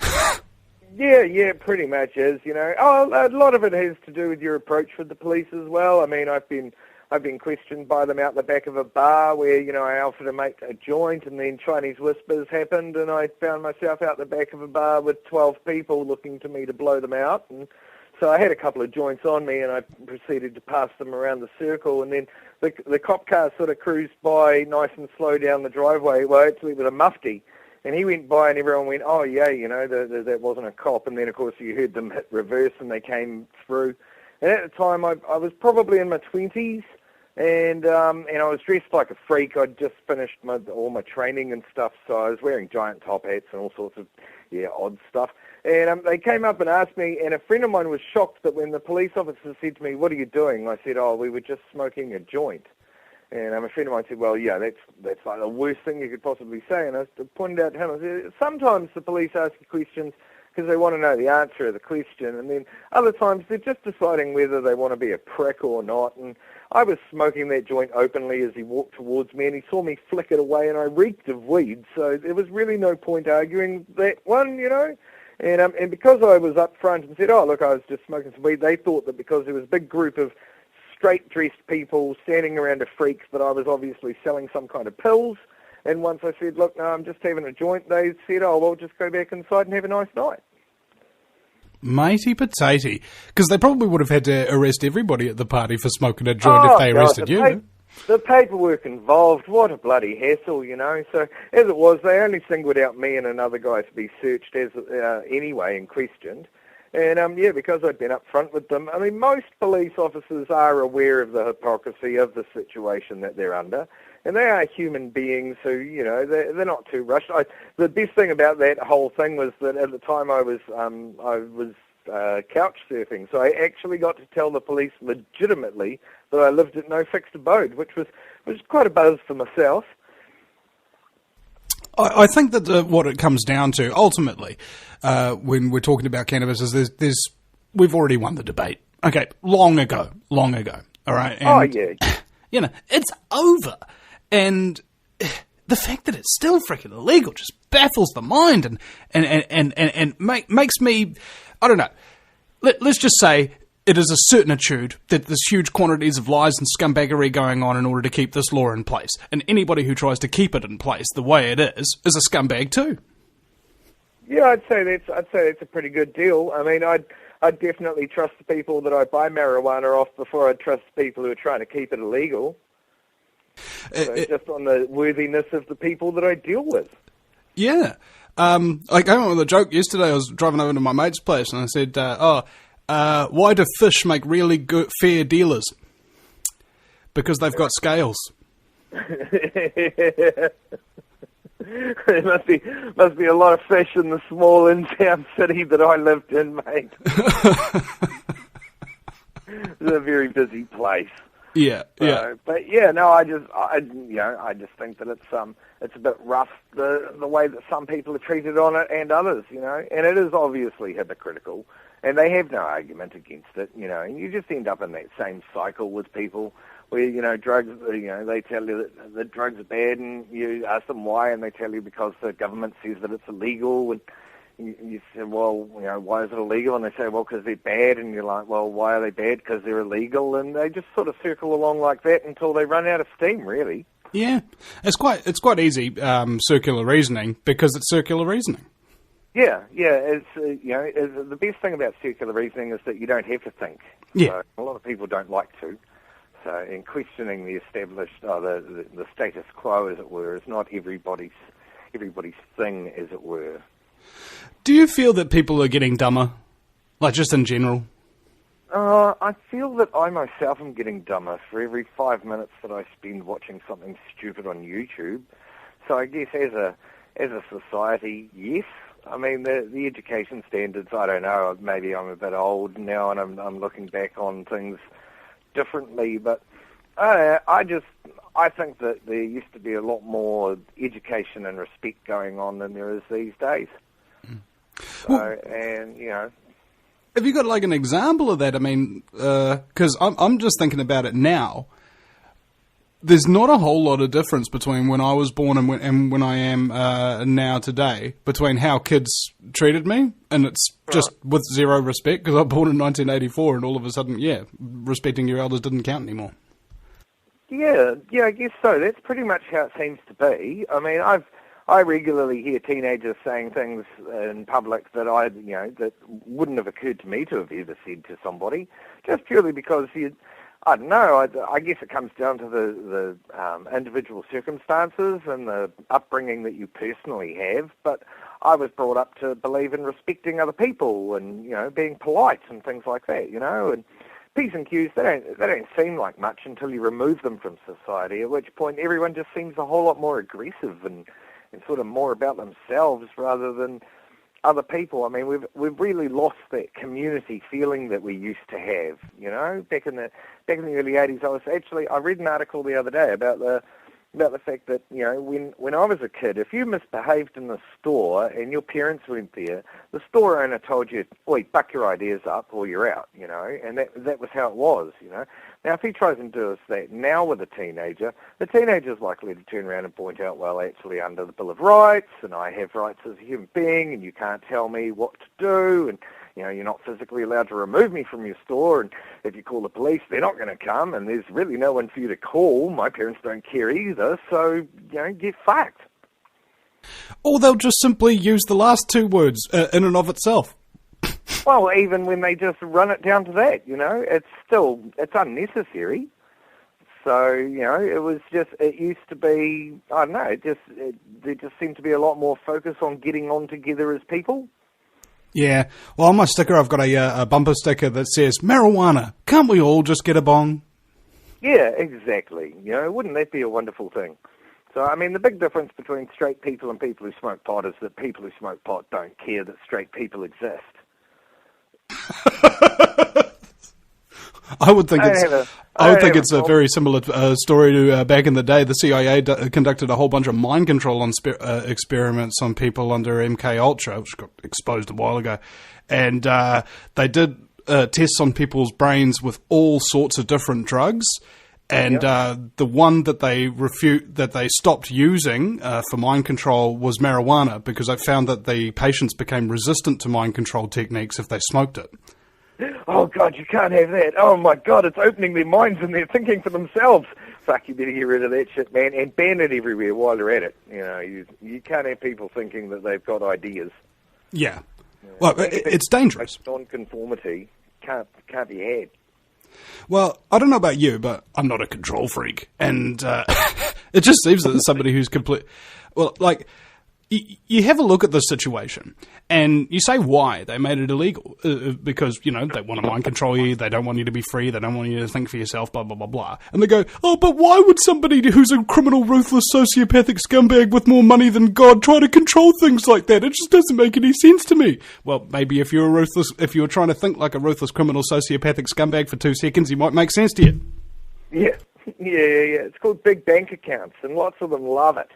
Yeah, pretty much is. A lot of it has to do with your approach with the police as well. I mean, I've been questioned by them out the back of a bar where, I offered to make a joint and then Chinese whispers happened and I found myself out the back of a bar with 12 people looking to me to blow them out. And so I had a couple of joints on me and I proceeded to pass them around the circle, and then the cop car sort of cruised by nice and slow down the driveway, well, actually with a mufti. And he went by and everyone went, oh, yeah, that wasn't a cop. And then, of course, you heard them hit reverse and they came through. And at the time, I was probably in my 20s. And I was dressed like a freak. I'd just finished all my training and stuff, so I was wearing giant top hats and all sorts of odd stuff. And they came up and asked me, and a friend of mine was shocked that when the police officer said to me, "What are you doing?" I said, "Oh, we were just smoking a joint." And a friend of mine said, "Well, yeah, that's like the worst thing you could possibly say." And I pointed out to him, I said, sometimes the police ask you questions because they want to know the answer of the question, and then other times they're just deciding whether they want to be a prick or not. And I was smoking that joint openly as he walked towards me, and he saw me flick it away, and I reeked of weed, so there was really no point arguing that one, And because I was up front and said, oh, look, I was just smoking some weed, they thought that because there was a big group of straight-dressed people standing around a freak that I was obviously selling some kind of pills. And once I said, look, no, I'm just having a joint, they said, oh, well, just go back inside and have a nice night. Matey potato. Because they probably would have had to arrest everybody at the party for smoking a joint if they arrested you. The paperwork involved, what a bloody hassle, So as it was, they only singled out me and another guy to be searched anyway and questioned. And, because I'd been up front with them, I mean, most police officers are aware of the hypocrisy of the situation that they're under. And they are human beings who, they're not too rushed. The best thing about that whole thing was that at the time I was couch surfing, so I actually got to tell the police legitimately that I lived at no fixed abode, which was quite a buzz for myself. I think that what it comes down to ultimately, when we're talking about cannabis, is we've already won the debate. Okay, long ago. All right. And, it's over. And the fact that it's still freaking illegal just baffles the mind and makes me, I don't know. Let's just say it is a certitude that there's huge quantities of lies and scumbaggery going on in order to keep this law in place. And anybody who tries to keep it in place the way it is a scumbag too. Yeah, I'd say that's a pretty good deal. I mean, I'd definitely trust the people that I buy marijuana off before I'd trust people who are trying to keep it illegal. So just on the worthiness of the people that I deal with. Yeah. I came up with a joke yesterday. I was driving over to my mate's place and I said, why do fish make really good, fair dealers? Because they've got scales. There must be a lot of fish in the small in-town city that I lived in, mate. It's a very busy place. Yeah. But I just think that it's a bit rough the way that some people are treated on it and others, and it is obviously hypocritical, and they have no argument against it, and you just end up in that same cycle with people where, drugs, they tell you that the drugs are bad, and you ask them why, and they tell you because the government says that it's illegal, and you say, well, why is it illegal? And they say, well, because they're bad. And you're like, well, why are they bad? Because they're illegal. And they just sort of circle along like that until they run out of steam, really. Yeah, it's quite easy circular reasoning because it's circular reasoning. Yeah. It's the best thing about circular reasoning is that you don't have to think. Yeah, so a lot of people don't like to. So in questioning the established, the status quo, as it were, is not everybody's thing, as it were. Do you feel that people are getting dumber, like just in general? I feel that I myself am getting dumber for every 5 minutes that I spend watching something stupid on YouTube. So I guess as a society, yes. I mean, the education standards, I don't know, maybe I'm a bit old now and I'm looking back on things differently, but I I think that there used to be a lot more education and respect going on than there is these days. So, and, you know... Have you got, like, an example of that? I mean, because I'm just thinking about it now. There's not a whole lot of difference between when I was born and when I am now today, between how kids treated me, and it's just with zero respect, because I was born in 1984, and all of a sudden, yeah, respecting your elders didn't count anymore. Yeah, I guess so. That's pretty much how it seems to be. I mean, I regularly hear teenagers saying things in public that that wouldn't have occurred to me to have ever said to somebody, just purely because I don't know. I guess it comes down to the individual circumstances and the upbringing that you personally have. But I was brought up to believe in respecting other people and being polite and things like that. And P's and Q's, they don't seem like much until you remove them from society. At which point, everyone just seems a whole lot more aggressive and sort of more about themselves rather than other people. I mean, we've really lost that community feeling that we used to have. Back in the early '80s, I read an article the other day about the fact that when I was a kid, if you misbehaved in the store and your parents weren't there, the store owner told you, "Oi, buck your ideas up or you're out," and that was how it was. Now, if he tries and does that now with a teenager, the teenager's likely to turn around and point out, well, actually, under the Bill of Rights, and I have rights as a human being, and you can't tell me what to do, and you're not physically allowed to remove me from your store, and if you call the police, they're not going to come, and there's really no one for you to call. My parents don't care either, so, get fucked. Or they'll just simply use the last two words in and of itself. Well, even when they just run it down to that, it's unnecessary. So, it used to be, I don't know, there just seemed to be a lot more focus on getting on together as people. Yeah. Well, on my sticker, I've got a bumper sticker that says, marijuana, can't we all just get a bong? Yeah, exactly. Wouldn't that be a wonderful thing? So, I mean, the big difference between straight people and people who smoke pot is that people who smoke pot don't care that straight people exist. I would think it's a very similar story to back in the day. The CIA conducted a whole bunch of mind control experiments on people under MK Ultra, which got exposed a while ago, and they did tests on people's brains with all sorts of different drugs. And the one that they stopped using for mind control was marijuana, because they found that the patients became resistant to mind control techniques if they smoked it. Oh, God, you can't have that. Oh, my God, it's opening their minds and they're thinking for themselves. Fuck, you better get rid of that shit, man, and ban it everywhere while you're at it. You can't have people thinking that they've got ideas. Yeah. Well, it's dangerous. Non-conformity can't be had. Well, I don't know about you, but I'm not a control freak. And it just seems that somebody who's complete... Well, like, you have a look at the situation, and you say why they made it illegal. Because, they want to mind control you, they don't want you to be free, they don't want you to think for yourself, blah, blah, blah, blah. And they go, oh, but why would somebody who's a criminal, ruthless, sociopathic scumbag with more money than God try to control things like that? It just doesn't make any sense to me. Well, maybe if you were trying to think like a ruthless, criminal, sociopathic scumbag for 2 seconds, it might make sense to you. Yeah. It's called big bank accounts, and lots of them love it.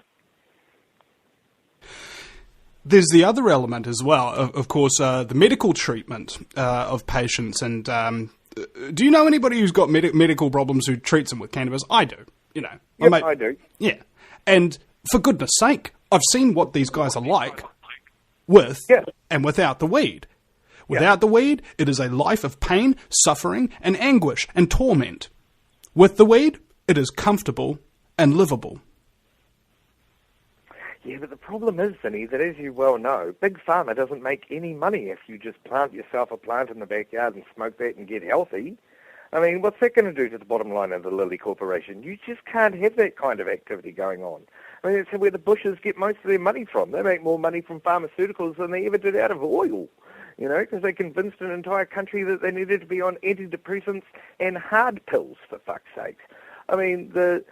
There's the other element as well, of course, the medical treatment of patients. And do you know anybody who's got medical problems who treats them with cannabis? I do. I do. Yeah. And for goodness sake, I've seen what these guys are like with and without the weed. Without the weed, it is a life of pain, suffering, and anguish and torment. With the weed, it is comfortable and livable. Yeah, but the problem is, Vinny, that as you well know, Big Pharma doesn't make any money if you just plant yourself a plant in the backyard and smoke that and get healthy. I mean, what's that going to do to the bottom line of the Lilly Corporation? You just can't have that kind of activity going on. I mean, that's where the Bushes get most of their money from. They make more money from pharmaceuticals than they ever did out of oil, because they convinced an entire country that they needed to be on antidepressants and hard pills, for fuck's sake. I mean, the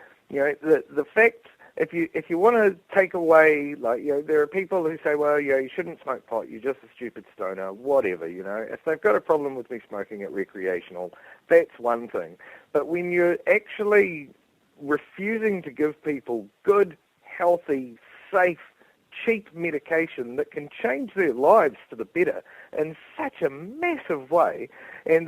fact... If you want to take away, there are people who say, well, you shouldn't smoke pot, you're just a stupid stoner, whatever, If they've got a problem with me smoking it recreational, that's one thing. But when you're actually refusing to give people good, healthy, safe, cheap medication that can change their lives for the better in such a massive way. And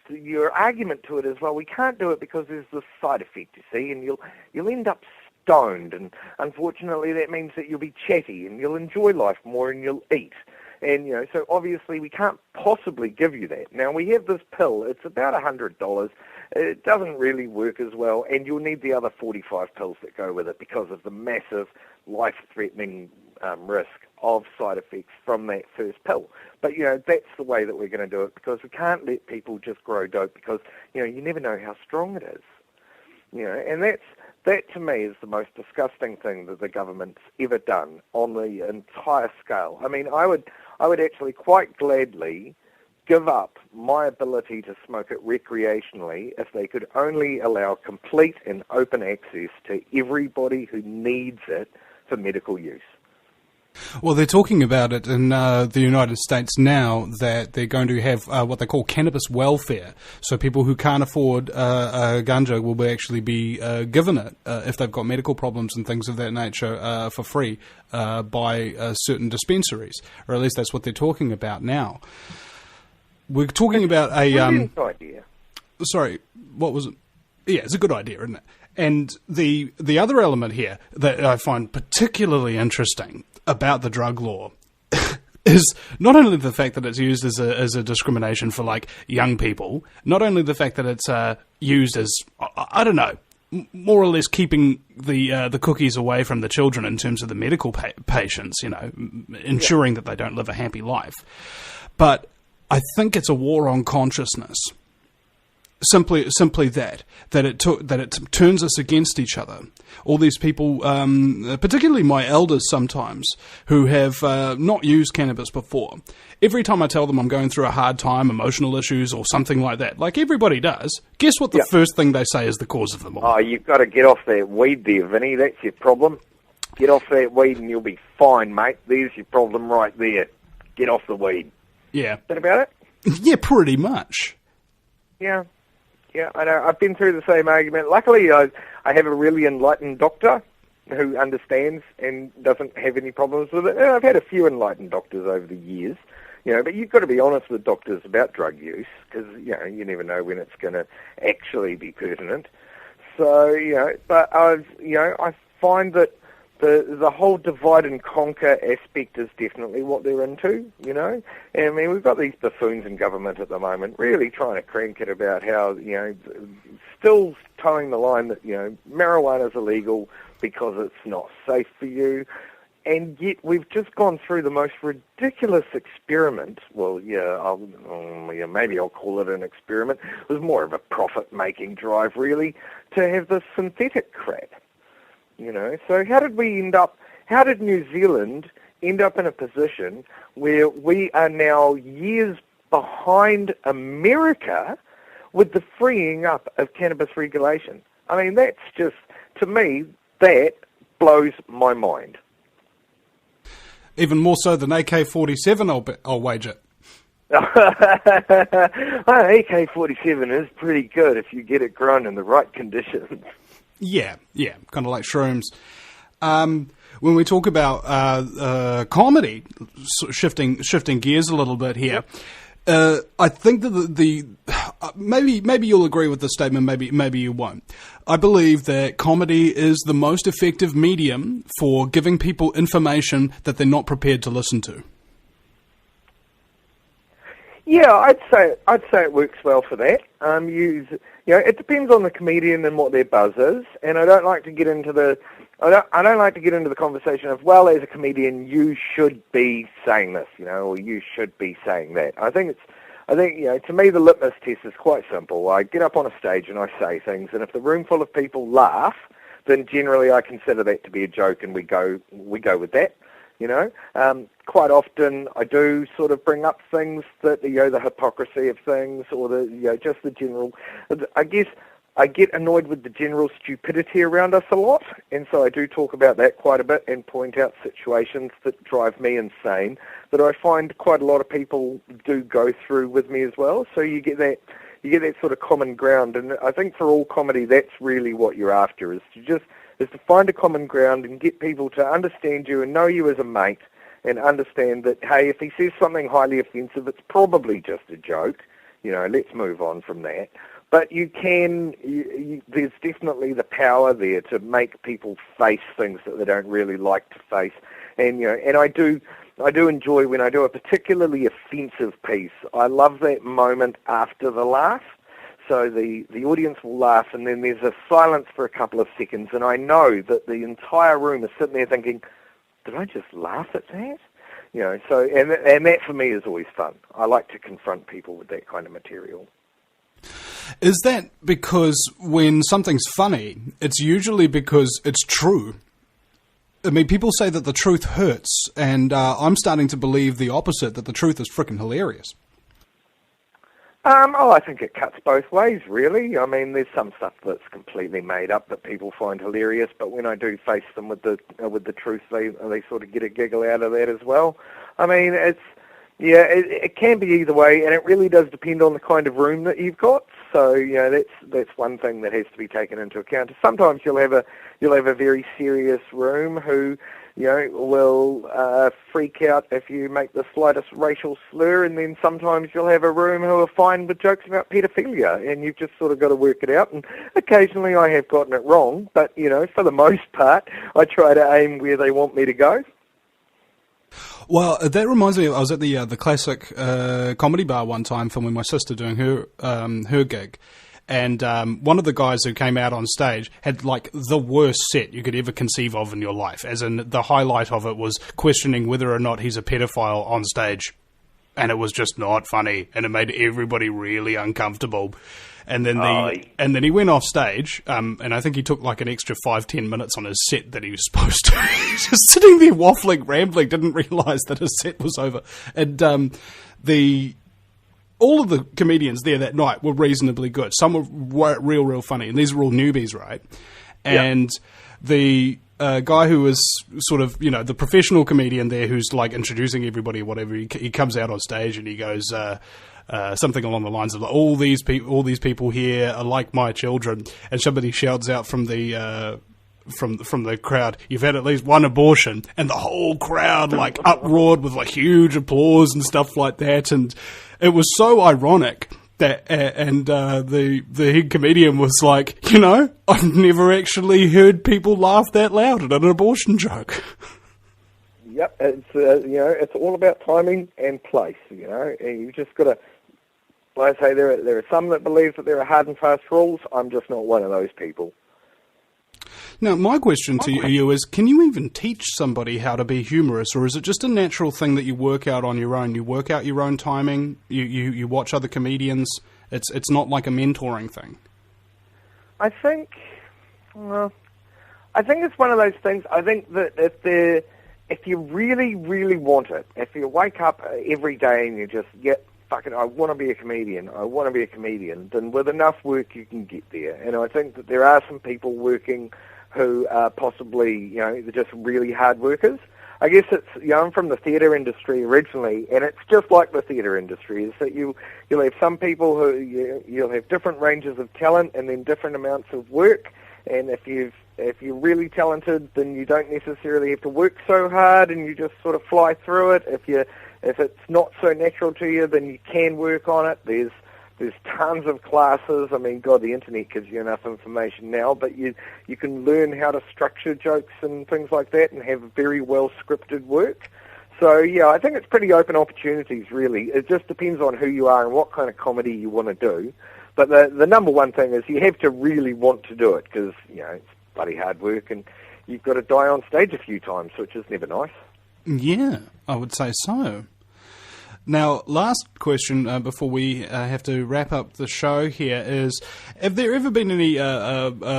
your argument to it is, well, we can't do it because there's this side effect, you see, and you'll end up stoned, and unfortunately that means that you'll be chatty and you'll enjoy life more and you'll eat. And, so obviously we can't possibly give you that. Now, we have this pill. It's about $100. It doesn't really work as well, and you'll need the other 45 pills that go with it because of the massive life-threatening risk of side effects from that first pill. But, that's the way that we're going to do it, because we can't let people just grow dope, because, you never know how strong it is. And that to me is the most disgusting thing that the government's ever done on the entire scale. I mean, I would actually quite gladly give up my ability to smoke it recreationally if they could only allow complete and open access to everybody who needs it for medical use. Well, they're talking about it in the United States now, that they're going to have what they call cannabis welfare. So people who can't afford ganja will actually be given it if they've got medical problems and things of that nature for free by certain dispensaries, or at least that's what they're talking about now. We're talking about a... idea. Sorry, what was it? Yeah, it's a good idea, isn't it? And the other element here that I find particularly interesting about the drug law is not only the fact that it's used as a discrimination for, like, young people, not only the fact that it's used as, I don't know, more or less keeping the cookies away from the children in terms of the medical patients, ensuring that they don't live a happy life. But I think it's a war on consciousness. Simply that it turns us against each other. All these people, particularly my elders sometimes, who have not used cannabis before. Every time I tell them I'm going through a hard time, emotional issues or something like that, like everybody does, guess what the first thing they say is the cause of them all? Oh, you've got to get off that weed there, Vinny. That's your problem. Get off that weed and you'll be fine, mate. There's your problem right there. Get off the weed. Yeah. Is that about it? Yeah, pretty much. Yeah. Yeah, I know. I've been through the same argument. Luckily, I have a really enlightened doctor who understands and doesn't have any problems with it. And I've had a few enlightened doctors over the years, but you've got to be honest with doctors about drug use, because, you never know when it's going to actually be pertinent. So, but I find that the whole divide and conquer aspect is definitely what they're into, And I mean, we've got these buffoons in government at the moment really trying to crank it about how, still towing the line that, marijuana is illegal because it's not safe for you. And yet we've just gone through the most ridiculous experiment. Well, maybe I'll call it an experiment. It was more of a profit-making drive, really, to have this synthetic crap. So how did New Zealand end up in a position where we are now years behind America with the freeing up of cannabis regulation? I mean, that's just, to me, that blows my mind. Even more so than AK-47, I'll wager. AK-47 is pretty good if you get it grown in the right conditions. Yeah, kind of like shrooms. When we talk about comedy, shifting gears a little bit here, I think that maybe you'll agree with this statement, maybe you won't. I believe that comedy is the most effective medium for giving people information that they're not prepared to listen to. Yeah, I'd say it works well for that. It depends on the comedian and what their buzz is, and I don't like to get into the conversation of, well, as a comedian, you should be saying this, or you should be saying that. I think to me the litmus test is quite simple. I get up on a stage and I say things, and if the room full of people laugh, then generally I consider that to be a joke, and we go with that. Quite often I do sort of bring up things that, the hypocrisy of things, or just the general, I guess I get annoyed with the general stupidity around us a lot, and so I do talk about that quite a bit and point out situations that drive me insane that I find quite a lot of people do go through with me as well. So you get that, that sort of common ground. And I think for all comedy, that's really what you're after, is to find a common ground and get people to understand you and know you as a mate, and understand that, hey, if he says something highly offensive, it's probably just a joke. Let's move on from that. But there's definitely the power there to make people face things that they don't really like to face. And, and I do enjoy when I do a particularly offensive piece. I love that moment after the laugh. So the audience will laugh, and then there's a silence for a couple of seconds, and I know that the entire room is sitting there thinking, did I just laugh at that? So and that for me is always fun. I like to confront people with that kind of material. Is that because when something's funny, it's usually because it's true? I mean, people say that the truth hurts, and I'm starting to believe the opposite, that the truth is frickin' hilarious. I think it cuts both ways, really. I mean, there's some stuff that's completely made up that people find hilarious, but when I do face them with the truth, they sort of get a giggle out of that as well. I mean, it can be either way, and it really does depend on the kind of room that you've got. So, that's one thing that has to be taken into account. Sometimes you'll have a very serious room who, will freak out if you make the slightest racial slur, and then sometimes you'll have a room who are fine with jokes about pedophilia, and you've just sort of got to work it out. And occasionally I have gotten it wrong, but, for the most part, I try to aim where they want me to go. Well, that reminds me, I was at the classic comedy bar one time filming my sister doing her gig. And one of the guys who came out on stage had, like, the worst set you could ever conceive of in your life. As in, the highlight of it was questioning whether or not he's a pedophile on stage. And it was just not funny. And it made everybody really uncomfortable. And then and then he went off stage, and I think he took like an extra 5-10 minutes on his set that he was supposed to. He's just sitting there waffling, rambling, didn't realise that his set was over. And all of the comedians there that night were reasonably good. Some were real funny, and these were all newbies, right? And the guy who was sort of, the professional comedian there who's like introducing everybody or whatever, he comes out on stage and he goes something along the lines of, all these people here are like my children, and somebody shouts out from the from the crowd, "You've had at least one abortion," and the whole crowd like uproared with like huge applause and stuff like that, and it was so ironic that, the head comedian was like, I've never actually heard people laugh that loud at an abortion joke. Yep, it's all about timing and place, and you just got to, like I say, there are some that believe that there are hard and fast rules. I'm just not one of those people. Now, my question to you is, can you even teach somebody how to be humorous, or is it just a natural thing that you work out on your own? You work out your own timing, you watch other comedians, it's not like a mentoring thing? I think it's one of those things. I think that if you really, really want it, if you wake up every day and you just get, fucking, I want to be a comedian, then with enough work you can get there. And I think that there are some people working who are possibly, they're just really hard workers. I guess it's, I'm from the theatre industry originally, and it's just like the theatre industry, is that you'll have some people who, you'll have different ranges of talent and then different amounts of work. And if you're really talented, then you don't necessarily have to work so hard, and you just sort of fly through it. If it's not so natural to you, then you can work on it. There's tons of classes. I mean, God, the internet gives you enough information now, but you can learn how to structure jokes and things like that and have very well scripted work. So, yeah, I think it's pretty open opportunities, really. It just depends on who you are and what kind of comedy you want to do. But the number one thing is you have to really want to do it, because, it's bloody hard work, and you've got to die on stage a few times, which is never nice. Yeah, I would say so. Now, last question before we have to wrap up the show here is, have there ever been any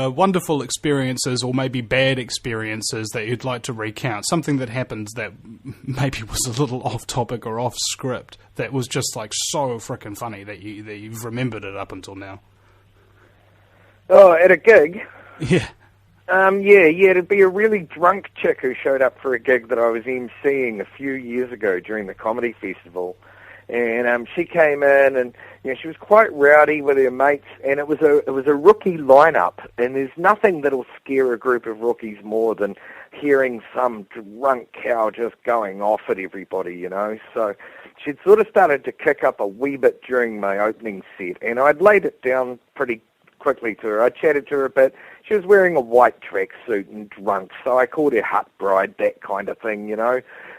wonderful experiences or maybe bad experiences that you'd like to recount? Something that happened that maybe was a little off topic or off script that was just like so frickin' funny that you've remembered it up until now? Oh, at a gig? Yeah. It'd be a really drunk chick who showed up for a gig that I was emceeing a few years ago during the comedy festival. And she came in, and she was quite rowdy with her mates, and it was a rookie lineup. And there's nothing that'll scare a group of rookies more than hearing some drunk cow just going off at everybody, So she'd sort of started to kick up a wee bit during my opening set, and I'd laid it down pretty quickly to her. I chatted to her a bit. She was wearing a white tracksuit and drunk, so I called her hut bride, that kind of thing,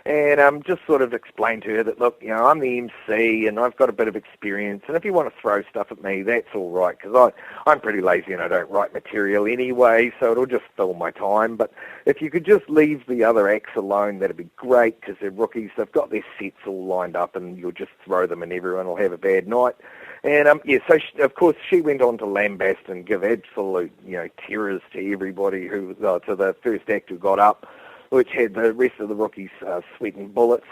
and just sort of explained to her that, look, I'm the MC and I've got a bit of experience, and if you want to throw stuff at me, that's all right, because I'm pretty lazy and I don't write material anyway, so it'll just fill my time. But if you could just leave the other acts alone, that'd be great, because they're rookies, they've got their sets all lined up, and you'll just throw them and everyone will have a bad night. And, so, of course, she went on to lambast and give absolute, terrors to everybody to the first act who got up, which had the rest of the rookies sweating bullets.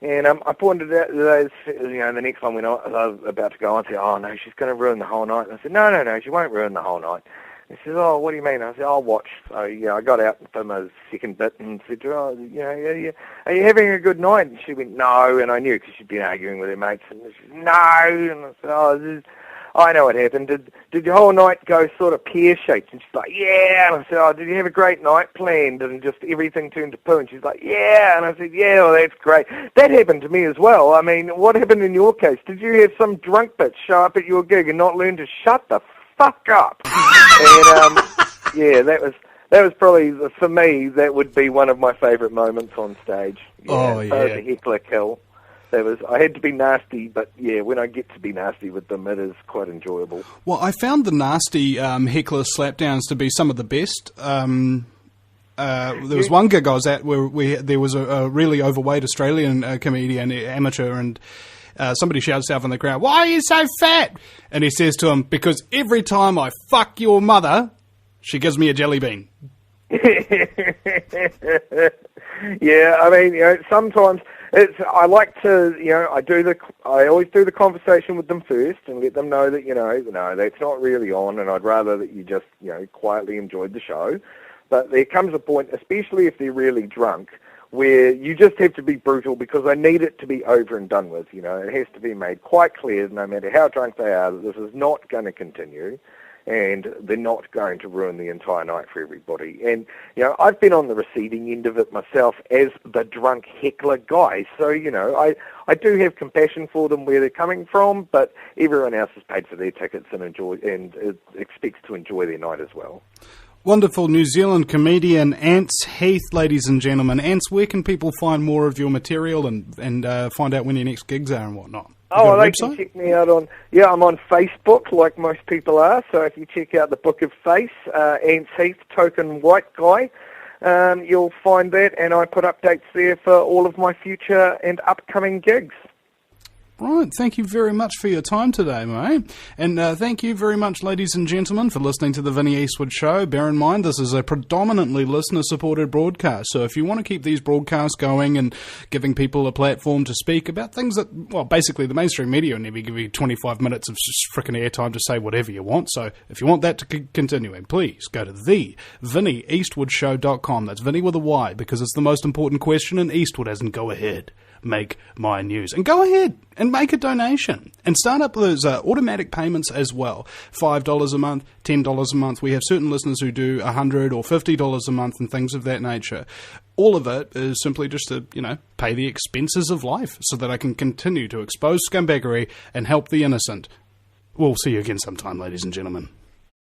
And I pointed out those, the next one when I was about to go on, I said, oh, no, she's going to ruin the whole night. And I said, no, she won't ruin the whole night. He says, oh, what do you mean? I said, I'll watch. So, I got out for my second bit and said, oh, are you having a good night? And she went, no, and I knew because she'd been arguing with her mates. And she said, no, and I said, oh, I know what happened. Did your whole night go sort of pear-shaped? And she's like, yeah. And I said, oh, did you have a great night planned? And just everything turned to poo. And she's like, yeah. And I said, yeah, well, that's great. That happened to me as well. I mean, what happened in your case? Did you have some drunk bitch show up at your gig and not learn to shut the fuck up? And, that was probably, for me, that would be one of my favourite moments on stage. Yeah, the heckler kill. I had to be nasty, but when I get to be nasty with them, it is quite enjoyable. Well, I found the nasty heckler slapdowns to be some of the best. There was one gig I was at where there was a really overweight Australian comedian, amateur, and somebody shouts out in the crowd, "Why are you so fat?" And he says to him, "Because every time I fuck your mother, she gives me a jelly bean." Yeah, I mean, sometimes I like to, I always do the conversation with them first and let them know that, no, that's not really on, and I'd rather that you just, quietly enjoyed the show. But there comes a point, especially if they're really drunk, where you just have to be brutal, because I need it to be over and done with. It has to be made quite clear, no matter how drunk they are, that this is not going to continue, and they're not going to ruin the entire night for everybody. And, I've been on the receiving end of it myself as the drunk heckler guy, so, I do have compassion for them where they're coming from, but everyone else has paid for their tickets and expects to enjoy their night as well. Wonderful New Zealand comedian Ants Heath, ladies and gentlemen. Ants, where can people find more of your material and find out when your next gigs are and whatnot? Oh, they can check me out I'm on Facebook, like most people are, so if you check out the Book of Face, Ants Heath, token white guy, you'll find that, and I put updates there for all of my future and upcoming gigs. Right, thank you very much for your time today, mate. And thank you very much, ladies and gentlemen, for listening to the Vinnie Eastwood Show. Bear in mind, this is a predominantly listener-supported broadcast, so if you want to keep these broadcasts going and giving people a platform to speak about things that, well, basically the mainstream media will never give you 25 minutes of just frickin' airtime to say whatever you want, so if you want that to continue, please go to thevinnieeastwoodshow.com. That's Vinnie with a Y, because it's the most important question, and Eastwood hasn't go ahead. Make my news. And go ahead and make a donation. And start up those automatic payments as well. $5 a month, $10 a month. We have certain listeners who do $100 or $50 a month and things of that nature. All of it is simply just to, pay the expenses of life so that I can continue to expose scumbaggery and help the innocent. We'll see you again sometime, ladies and gentlemen.